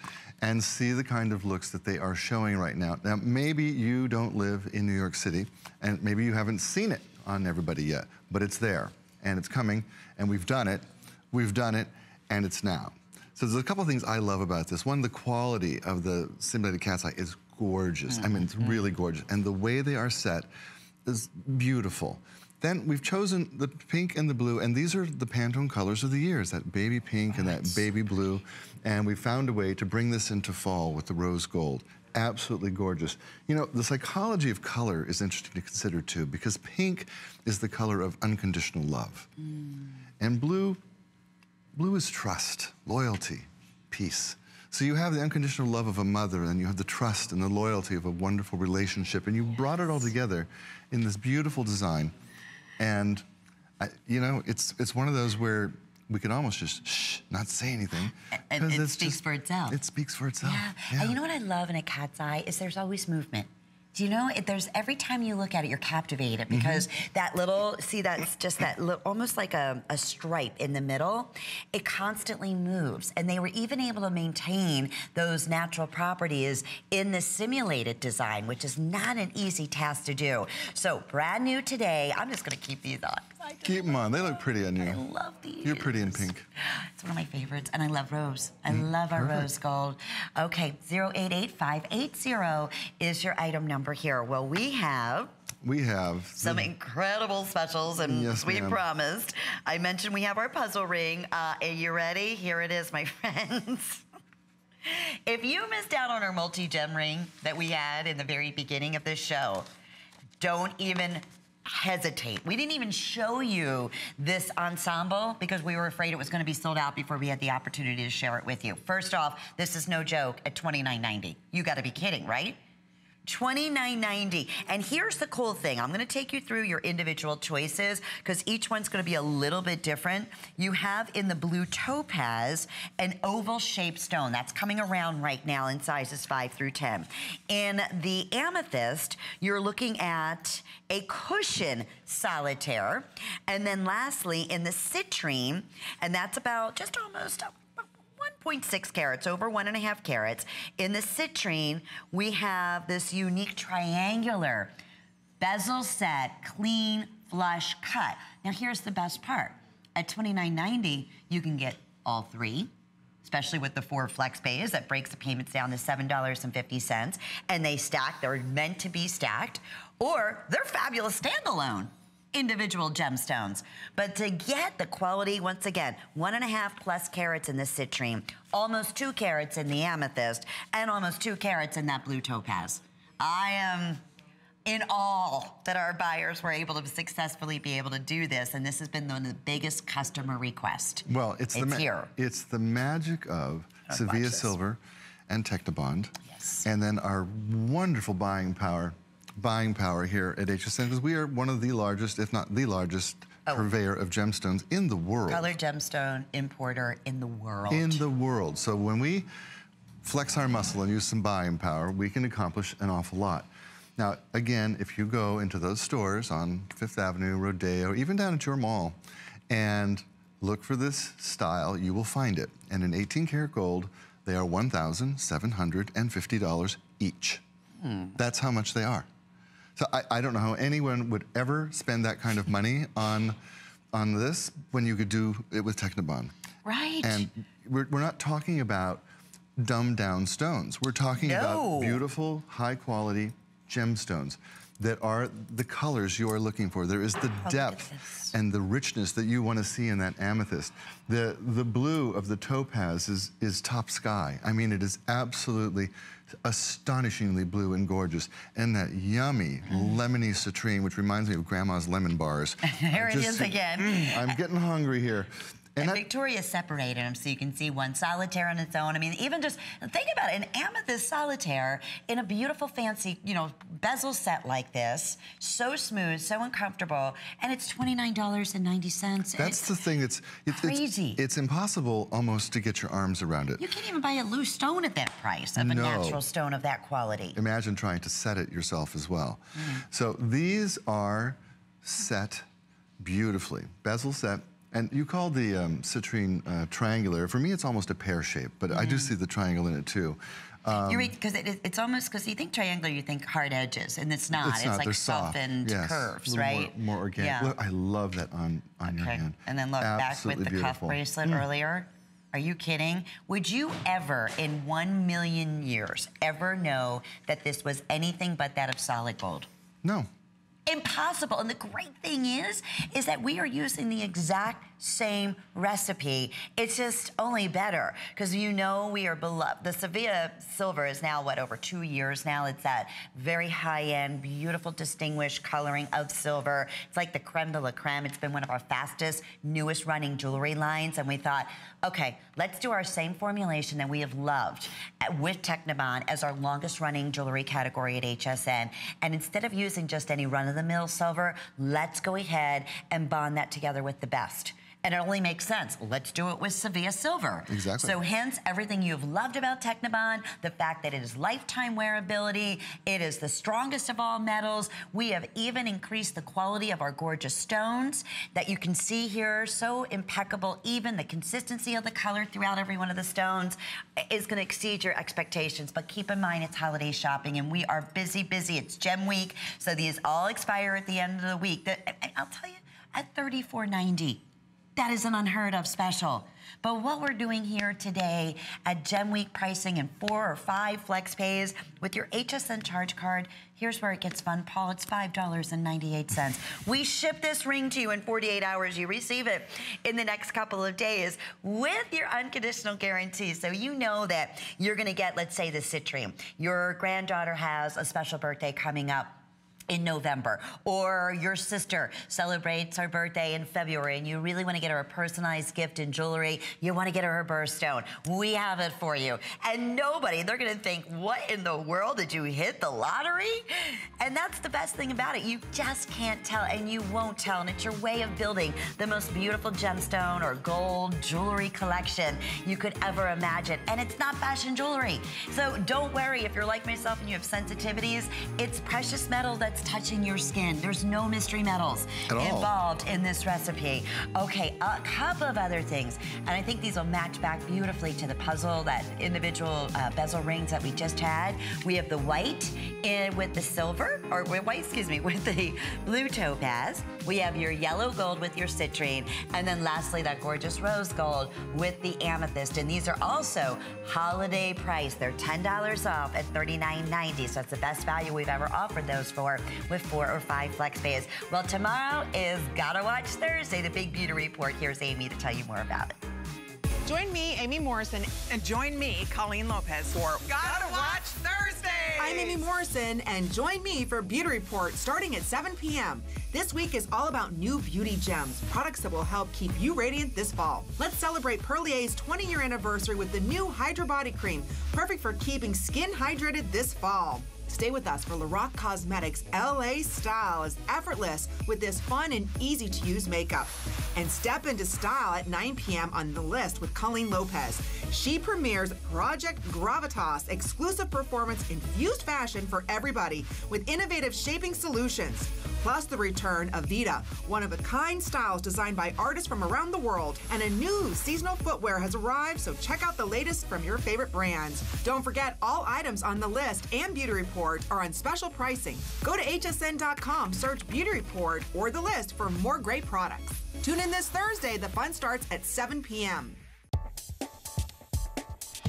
and see the kind of looks that they are showing right now. Now, maybe you don't live in New York City, and maybe you haven't seen it on everybody yet, but it's there, and it's coming, and we've done it, and it's now. So there's a couple of things I love about this. One, the quality of the simulated cat's eye is gorgeous. I mean, it's really gorgeous, and the way they are set is beautiful. Then we've chosen the pink and the blue, and these are the Pantone colors of the years, that baby pink and that baby blue, and we found a way to bring this into fall with the rose gold. Absolutely gorgeous. You know, the psychology of color is interesting to consider too, because pink is the color of unconditional love. And blue is trust, loyalty, peace. So you have the unconditional love of a mother, and you have the trust and the loyalty of a wonderful relationship, and you brought it all together in this beautiful design. And, you know, it's one of those where we can almost just shh, not say anything. And it speaks for itself. It speaks for itself. Yeah. And you know what I love in a cat's eye is there's always movement. Do you know, there's every time you look at it, you're captivated because that little, see that's just that little, almost like a stripe in the middle, it constantly moves. And they were even able to maintain those natural properties in the simulated design, which is not an easy task to do. So brand new today, I'm just gonna keep these on. Keep them on, they look pretty on you. I love these. You're pretty in pink. It's one of my favorites, and I love rose. I love our rose gold. Okay, 088580 is your item number here. Well, we have We have some incredible specials, and yes, we promised. I mentioned we have our puzzle ring. Are you ready? Here it is, my friends. If you missed out on our multi-gem ring that we had in the very beginning of this show, don't even hesitate. We didn't even show you this ensemble because we were afraid it was going to be sold out before we had the opportunity to share it with you. First off, this is no joke at $29.90. You got to be kidding, right? $29.90. And here's the cool thing. I'm going to take you through your individual choices because each one's going to be a little bit different. You have in the blue topaz an oval shaped stone. That's coming around right now in sizes 5 through 10. In the amethyst, you're looking at a cushion solitaire. And then lastly, in the citrine, and that's about just almost 1.6 carats, over 1.5 carats. In the citrine, we have this unique triangular bezel set, clean, flush cut. Now here's the best part. At $29.90, you can get all three, especially with the 4 flex pays that breaks the payments down to $7.50. And they stack, they're meant to be stacked, or they're fabulous standalone individual gemstones. But to get the quality, once again, 1.5 plus carats in the citrine, almost 2 carats in the amethyst, and almost 2 carats in that blue topaz. I am in awe that our buyers were able to successfully be able to do this, and this has been one of the biggest customer requests. Well, it's here. It's the magic of Sevilla Silver and Technibond. Yes. And then our wonderful buying power here at HSN, because we are one of the largest, if not the largest, purveyor of gemstones in the world. Colored gemstone importer in the world. In the world. So when we flex our muscle and use some buying power, we can accomplish an awful lot. Now, again, if you go into those stores on Fifth Avenue, Rodeo, even down at your mall, and look for this style, you will find it. And in 18 karat gold, they are $1,750 each. That's how much they are. So I don't know how anyone would ever spend that kind of money on this when you could do it with Technibond. Right. And we're not talking about dumbed down stones. We're talking about beautiful, high quality gemstones that are the colors you are looking for. There is the depth and the richness that you want to see in that amethyst. The blue of the topaz is top sky. I mean, it is absolutely astonishingly blue and gorgeous. And that yummy lemony citrine, which reminds me of Grandma's lemon bars. There it is again. I'm getting hungry here. And Victoria separated them so you can see one solitaire on its own. I mean, even just think about it, an amethyst solitaire in a beautiful, fancy, bezel set like this, so smooth, so uncomfortable, and it's $29.90. That's the thing. It's crazy. It's impossible almost to get your arms around it. You can't even buy a loose stone at that price of a natural stone of that quality. Imagine trying to set it yourself as well. So these are set beautifully, bezel set. And you call the citrine triangular. For me, it's almost a pear shape, but I do see the triangle in it too. You're right, because it's almost, because you think triangular, you think hard edges, and it's not. It's like they're softened curves, right? More organic. Yeah. Look, I love that on your hand. And then look, absolutely back with the cuff bracelet earlier. Are you kidding? Would you ever, in 1 million years, ever know that this was anything but that of solid gold? No. Impossible. And the great thing is that we are using the exact same recipe. It's just only better because we are beloved. The Sevilla silver is now, over 2 years now. It's that very high-end, beautiful, distinguished coloring of silver. It's like the creme de la creme. It's been one of our fastest, newest running jewelry lines. And we thought, okay, let's do our same formulation that we have loved with Technibond as our longest running jewelry category at HSN. And instead of using just any run-of-the-mill silver, let's go ahead and bond that together with the best. And it only makes sense. Let's do it with Sevilla Silver. Exactly. So hence, everything you've loved about Technibond, the fact that it is lifetime wearability, it is the strongest of all metals. We have even increased the quality of our gorgeous stones that you can see here, so impeccable. Even the consistency of the color throughout every one of the stones is gonna exceed your expectations. But keep in mind, it's holiday shopping and we are busy. It's Gem Week, so these all expire at the end of the week. I'll tell you, at $34.90. That is an unheard of special. But what we're doing here today at Gem Week pricing in 4 or 5 flex pays with your HSN charge card, here's where it gets fun, Paul. It's $5.98. We ship this ring to you in 48 hours. You receive it in the next couple of days with your unconditional guarantee. So you know that you're going to get, let's say, the citrine. Your granddaughter has a special birthday coming up in November, or your sister celebrates her birthday in February and you really want to get her a personalized gift in jewelry, you want to get her her birthstone. We have it for you. And they're going to think, what in the world, did you hit the lottery? And that's the best thing about it. You just can't tell, and you won't tell, and it's your way of building the most beautiful gemstone or gold jewelry collection you could ever imagine. And it's not fashion jewelry. So don't worry if you're like myself and you have sensitivities. It's precious metal that's touching your skin. There's no mystery metals involved in this recipe. Okay, a couple of other things, and I think these will match back beautifully to the puzzle, that individual bezel rings that we just had. We have the white with the silver, or white, excuse me, with the blue topaz. We have your yellow gold with your citrine, and then lastly, that gorgeous rose gold with the amethyst. And these are also holiday price. They're $10 off at $39.90, so that's the best value we've ever offered those for, with 4 or 5 flex pays. Well, tomorrow is Gotta Watch Thursday, the big beauty report. Here's Amy to tell you more about it. Join me, Amy Morrison, and join me, Colleen Lopez, for Gotta Watch Thursday. I'm Amy Morrison, and join me for Beauty Report starting at 7 p.m. This week is all about new beauty gems, products that will help keep you radiant this fall. Let's celebrate Perlier's 20-year anniversary with the new Hydra Body Cream, perfect for keeping skin hydrated this fall. Stay with us for Lorac Cosmetics LA Style is effortless with this fun and easy-to-use makeup. And step into style at 9 p.m. on The List with Colleen Lopez. She premieres Project Gravitas, exclusive performance-infused fashion for everybody with innovative shaping solutions. Plus the return of Vita, one-of-a-kind styles designed by artists from around the world. And a new seasonal footwear has arrived, so check out the latest from your favorite brands. Don't forget, all items on The List and Beauty Report are on special pricing. Go to hsn.com, search Beauty Report or The List for more great products. Tune in this Thursday. The fun starts at 7 p.m.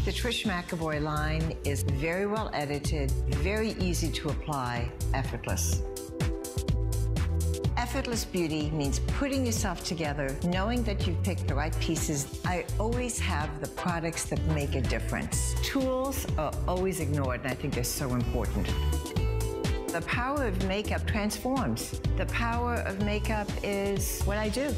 The Trish McEvoy line is very well edited, very easy to apply, effortless. Effortless beauty means putting yourself together, knowing that you've picked the right pieces. I always have the products that make a difference. Tools are always ignored, and I think they're so important. The power of makeup transforms. The power of makeup is what I do.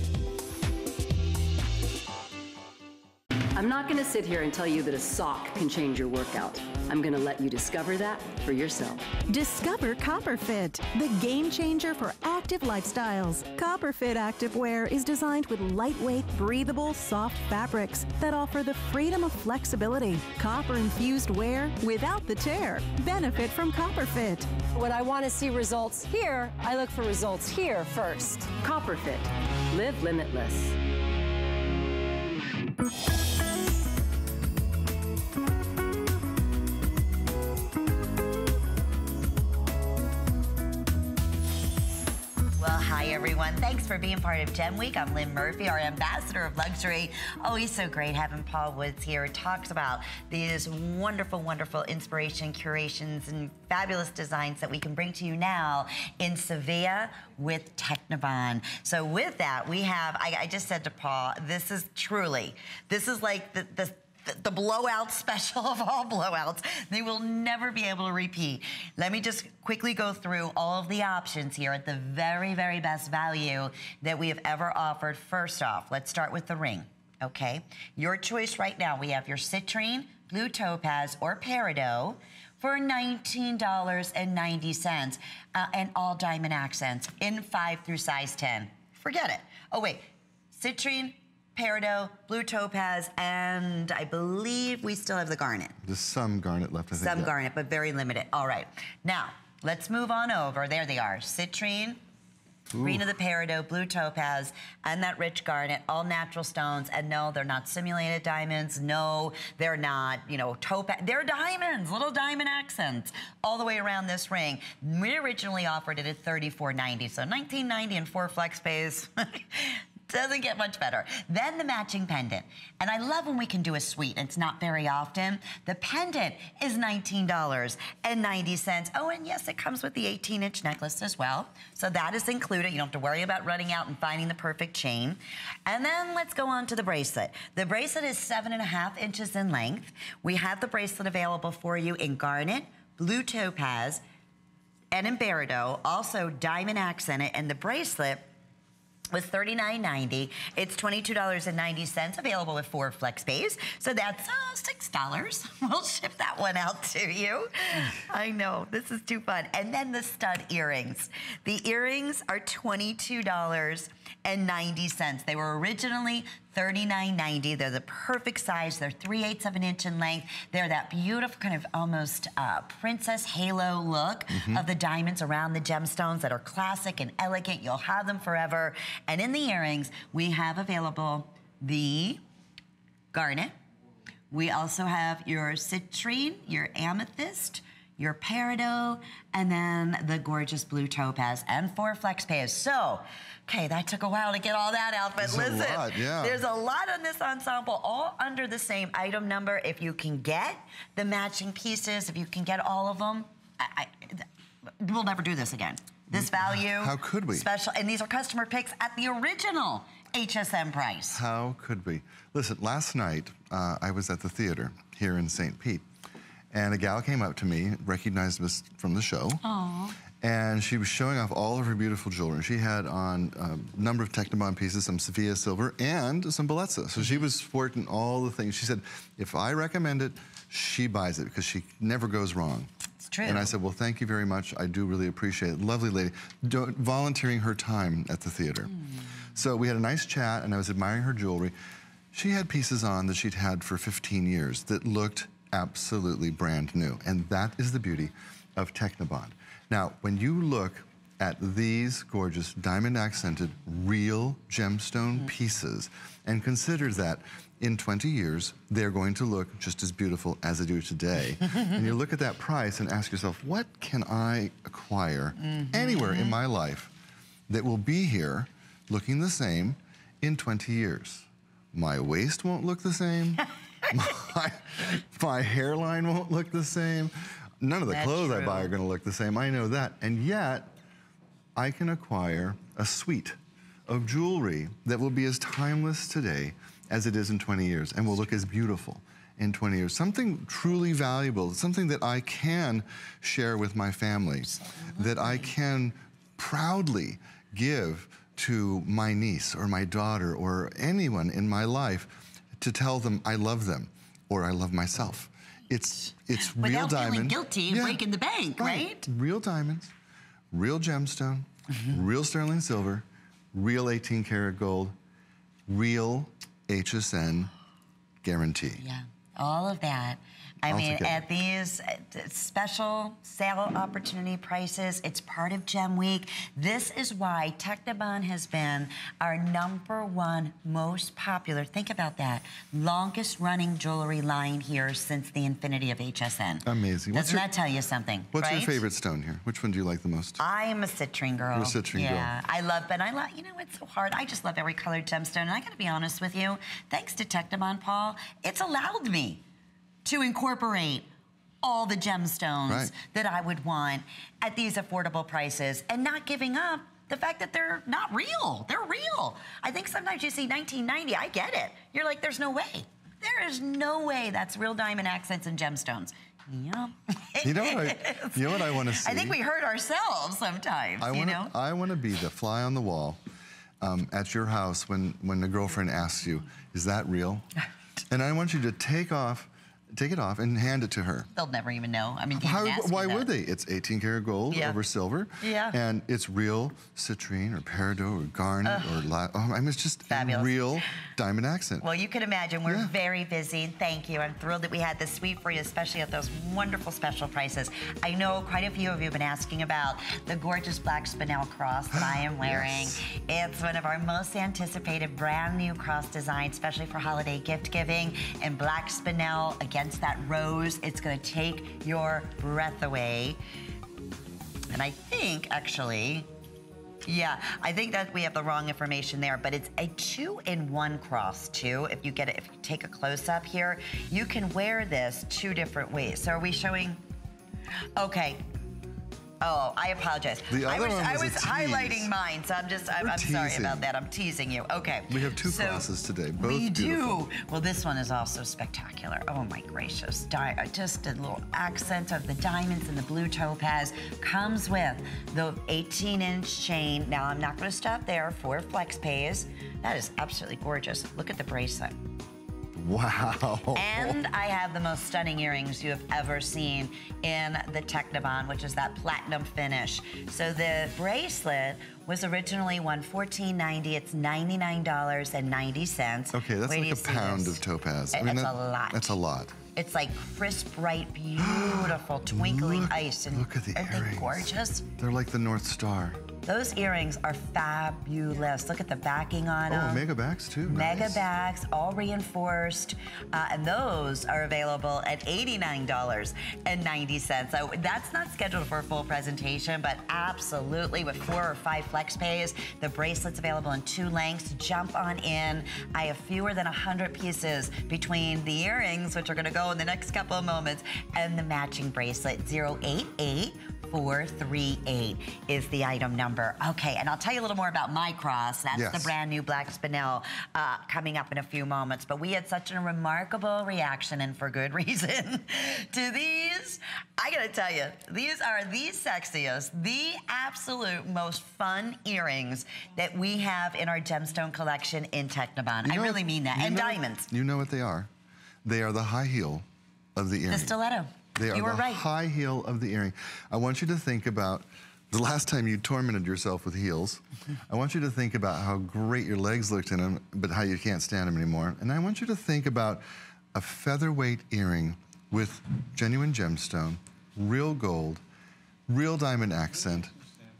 I'm not going to sit here and tell you that a sock can change your workout. I'm going to let you discover that for yourself. Discover CopperFit, the game changer for active lifestyles. CopperFit activewear is designed with lightweight, breathable, soft fabrics that offer the freedom of flexibility. Copper-infused wear without the tear. Benefit from CopperFit. When I want to see results here, I look for results here first. CopperFit. Live limitless. Hi, everyone. Thanks for being part of Gem Week. I'm Lynn Murphy, our ambassador of luxury. Always so great having Paul Woods here. He talks about these wonderful, wonderful inspiration, curations, and fabulous designs that we can bring to you now in Sevilla with Technibond. So with that, we have, I just said to Paul, this is like the blowout special of all blowouts. They will never be able to repeat. Let me just quickly go through all of the options here at the very, very best value that we have ever offered. First off, let's start with the ring, okay? Your choice right now, we have your citrine, blue topaz, or peridot for $19.90, and all diamond accents in 5 through size 10. Forget it. Oh, wait, citrine, peridot, blue topaz, and I believe we still have the garnet. There's some garnet left, I think. Some garnet, but very limited. All right. Now, let's move on over. There they are. Citrine, green of the peridot, blue topaz, and that rich garnet, all natural stones. And no, they're not simulated diamonds. No, they're not, topaz. They're diamonds, little diamond accents all the way around this ring. We originally offered it at $34.90, so $19.90 and 4 flex pays. Doesn't get much better. Then the matching pendant. And I love when we can do a suite. It's not very often. The pendant is $19.90. Oh, and yes, it comes with the 18-inch necklace as well. So that is included. You don't have to worry about running out and finding the perfect chain. And then let's go on to the bracelet. The bracelet is 7.5 inches in length. We have the bracelet available for you in garnet, blue topaz, and in peridot, also diamond accented, and the bracelet was $39.90. It's $22.90, available with 4 flex pays. So that's $6. We'll ship that one out to you. I know, this is too fun. And then the stud earrings. The earrings are $22.90. They were originally $39.90. They're the perfect size. They're 3/8 of an inch in length. They're that beautiful kind of almost princess halo look of the diamonds around the gemstones that are classic and elegant. You'll have them forever. And in the earrings, we have available the garnet. We also have your citrine, your amethyst, your peridot, and then the gorgeous blue topaz and 4 flex pays. So, okay, that took a while to get all that out, but listen, there's a lot on this ensemble, all under the same item number. If you can get the matching pieces, if you can get all of them, we'll never do this again. This value. How could we? Special, and these are customer picks at the original HSN price. How could we? Listen, last night, I was at the theater here in St. Pete, and a gal came up to me, recognized us from the show. Aww. And she was showing off all of her beautiful jewelry. She had on a number of Technibond pieces, some Sevilla silver, and some Bellezza. So she was sporting all the things. She said, if I recommend it, she buys it because she never goes wrong. It's true. And I said, well, thank you very much. I do really appreciate it. Lovely lady, volunteering her time at the theater. So we had a nice chat, and I was admiring her jewelry. She had pieces on that she'd had for 15 years that looked absolutely brand new. And that is the beauty of Technibond. Now, when you look at these gorgeous diamond accented real gemstone pieces and consider that in 20 years, they're going to look just as beautiful as they do today. And you look at that price and ask yourself, what can I acquire anywhere in my life that will be here looking the same in 20 years? My waist won't look the same. my hairline won't look the same. None of the clothes I buy are going to look the same. I know that. And yet, I can acquire a suite of jewelry that will be as timeless today as it is in 20 years and will look as beautiful in 20 years. Something truly valuable, something that I can share with my family, that I can proudly give to my niece or my daughter or anyone in my life to tell them I love them or I love myself. It's real diamond. Without feeling guilty and breaking the bank, right? Real diamonds, real gemstone, real sterling silver, real 18 karat gold, real HSN guarantee. Yeah, all of that. I mean, at these special sale opportunity prices, it's part of Gem Week. This is why Technibond has been our #1 most popular, think about that, longest running jewelry line here since the infinity of HSN. Amazing. Doesn't that tell you something, What's your favorite stone here? Which one do you like the most? I am a citrine girl. You're a citrine girl. Yeah, I love, you know, it's so hard. I just love every colored gemstone. And I gotta be honest with you, thanks to Technibond, Paul, it's allowed me to incorporate all the gemstones that I would want at these affordable prices and not giving up the fact that they're not real. They're real. I think sometimes you see 1990, I get it. You're like, there's no way. There is no way that's real diamond accents and gemstones. Yeah. You know what I want to see? I think we hurt ourselves sometimes, you know? I want to be the fly on the wall at your house when the girlfriend asks you, is that real? And I want you to take it off and hand it to her. They'll never even know. I mean, why would they? It's 18 karat gold over silver. Yeah. And it's real citrine or peridot or garnet or I mean, it's just a real diamond accent. Well, you can imagine we're very busy. Thank you. I'm thrilled that we had this suite for you, especially at those wonderful special prices. I know quite a few of you have been asking about the gorgeous black spinel cross that I am wearing. It's one of our most anticipated brand new cross designs, especially for holiday gift giving. And black spinel against that rose, it's going to take your breath away. And I think, actually, Yeah, I think that we have the wrong information there, but it's a 2-in-1 cross too. If you get it, if you take a close up here, you can wear this 2 different ways. So are we showing? Okay. Oh, I apologize. The other I was one was a tease. highlighting mine, so I'm sorry teasing. about that. I'm teasing you. Okay. We have 2 crosses today, both we beautiful. do. Well, this one is also spectacular. Oh my gracious. Just a little accent of the diamonds and the blue topaz comes with the 18-inch chain. Now, I'm not going to stop there. 4 flex pays. That is absolutely gorgeous. Look at the bracelet. Wow. And I have the most stunning earrings you have ever seen in the Technibond, which is that platinum finish. So the bracelet was originally $14.90. It's $99.90. Okay, that's like a pound of topaz. I mean, that's a lot. That's a lot. It's like crisp, bright, beautiful, twinkling ice. And look at the aren't earrings. they gorgeous? They're like the North Star. Those earrings are fabulous. Look at the backing on them. Oh, mega backs too. Mega Nice. backs, all reinforced. And those are available at $89.90. So that's not scheduled for a full presentation, but absolutely with 4 or 5 flex pays. The bracelet's available in 2 lengths. Jump on in. I have fewer than 100 pieces between the earrings, which are gonna go in the next couple of moments, and the matching bracelet. 088438 is the item number. Okay, and I'll tell you a little more about my cross. That's the brand new Black Spinel coming up in a few moments. But we had such a remarkable reaction, and for good reason, to these. I gotta tell you, these are the sexiest, the absolute most fun earrings that we have in our gemstone collection in Technibond. I really mean that. And diamonds. You know what they are? They are the high heel of the earring. The stiletto. They are You were the right. high heel of the earring. I want you to think about the last time you tormented yourself with heels. I want you to think about how great your legs looked in them, but how you can't stand them anymore. And I want you to think about a featherweight earring with genuine gemstone, real gold, real diamond accent,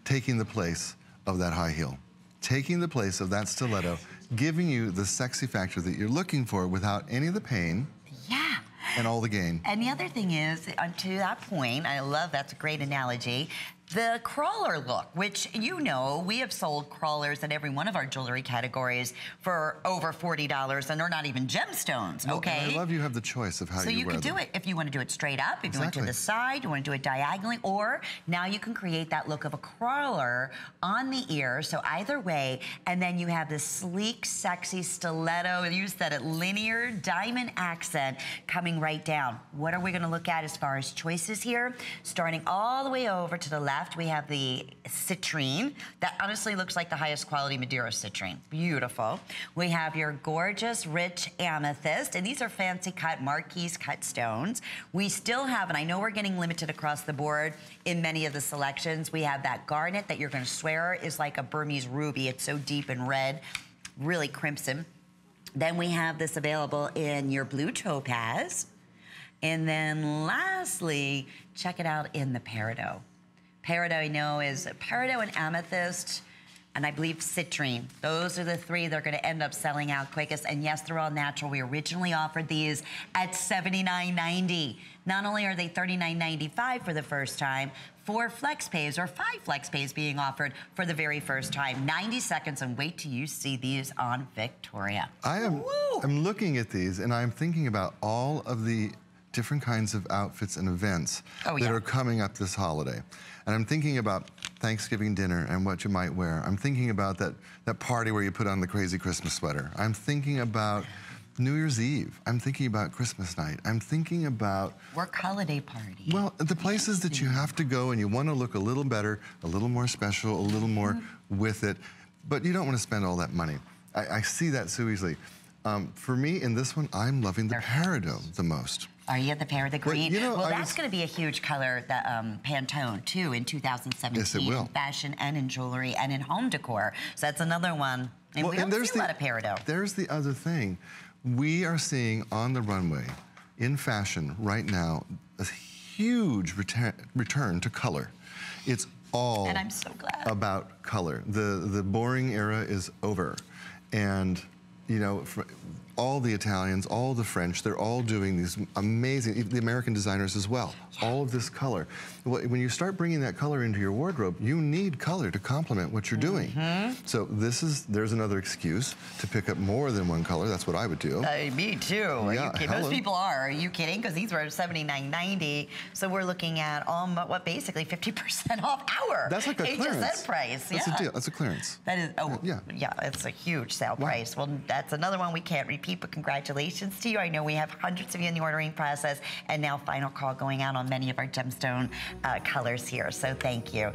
taking the place of that high heel, taking the place of that stiletto, giving you the sexy factor that you're looking for without any of the pain. Yeah. And all the gain. And the other thing is, to that point, I love that's a great analogy, the crawler look, which you know, we have sold crawlers in every one of our jewelry categories for over $40, and they're not even gemstones, okay? And I love you have the choice of how so you wear them. So you can do it if you want to do it straight up, if you want to do the side, you want to do it diagonally, or now you can create that look of a crawler on the ear, so either way, and then you have this sleek, sexy stiletto, and you said it, linear diamond accent coming right down. What are we going to look at as far as choices here? Starting all the way over to the left, we have the citrine. That honestly looks like the highest quality Madeira citrine. Beautiful. We have your gorgeous, rich amethyst, and these are fancy cut, marquise cut stones. We still have, and I know we're getting limited across the board in many of the selections, we have that garnet that you're going to swear is like a Burmese ruby. It's so deep and red, really crimson. Then we have this available in your blue topaz. And then lastly, check it out in the peridot. Peridot, I know, is peridot and amethyst, and I believe citrine. Those are the 3 that are going to end up selling out quickest. And yes, they're all natural. We originally offered these at $79.90. Not only are they $39.95 for the first time, 4 flex pays or 5 flex pays being offered for the very first time. 90 seconds, and wait till you see these on Victoria. I'm looking at these, and I'm thinking about all of the different kinds of outfits and events that are coming up this holiday. And I'm thinking about Thanksgiving dinner and what you might wear. I'm thinking about that party where you put on the crazy Christmas sweater. I'm thinking about New Year's Eve. I'm thinking about Christmas night. I'm thinking about work holiday party. Well, the places that you have to go and you want to look a little better, a little more special, a little more with it, but you don't want to spend all that money. I see that so easily. For me, in this one, I'm loving the peridot the most. Are you at the pear, the green? Well, you know, well, that's going to be a huge color, the Pantone, too, in 2017. Yes, it will. In fashion and in jewelry and in home decor. So that's another one. And we don't see a lot of peridot. There's the other thing. We are seeing on the runway, in fashion right now, a huge return to color. It's all and I'm so glad. About color. The boring era is over. And, you know, all the Italians, all the French, they're all doing these amazing, the American designers as well, all of this color. When you start bringing that color into your wardrobe, you need color to complement what you're doing. So there's another excuse to pick up more than one color. That's what I would do. Me too. Yeah, Most people are you kidding? Because these were $79.90. So we're looking at what basically 50% off our That's like a HSN clearance price. That's a deal. That's a clearance. That is, yeah, it's a huge sale price. Well, that's another one we can't repeat, but congratulations to you. I know we have hundreds of you in the ordering process, and now final call going out on many of our gemstone colors here. So thank you.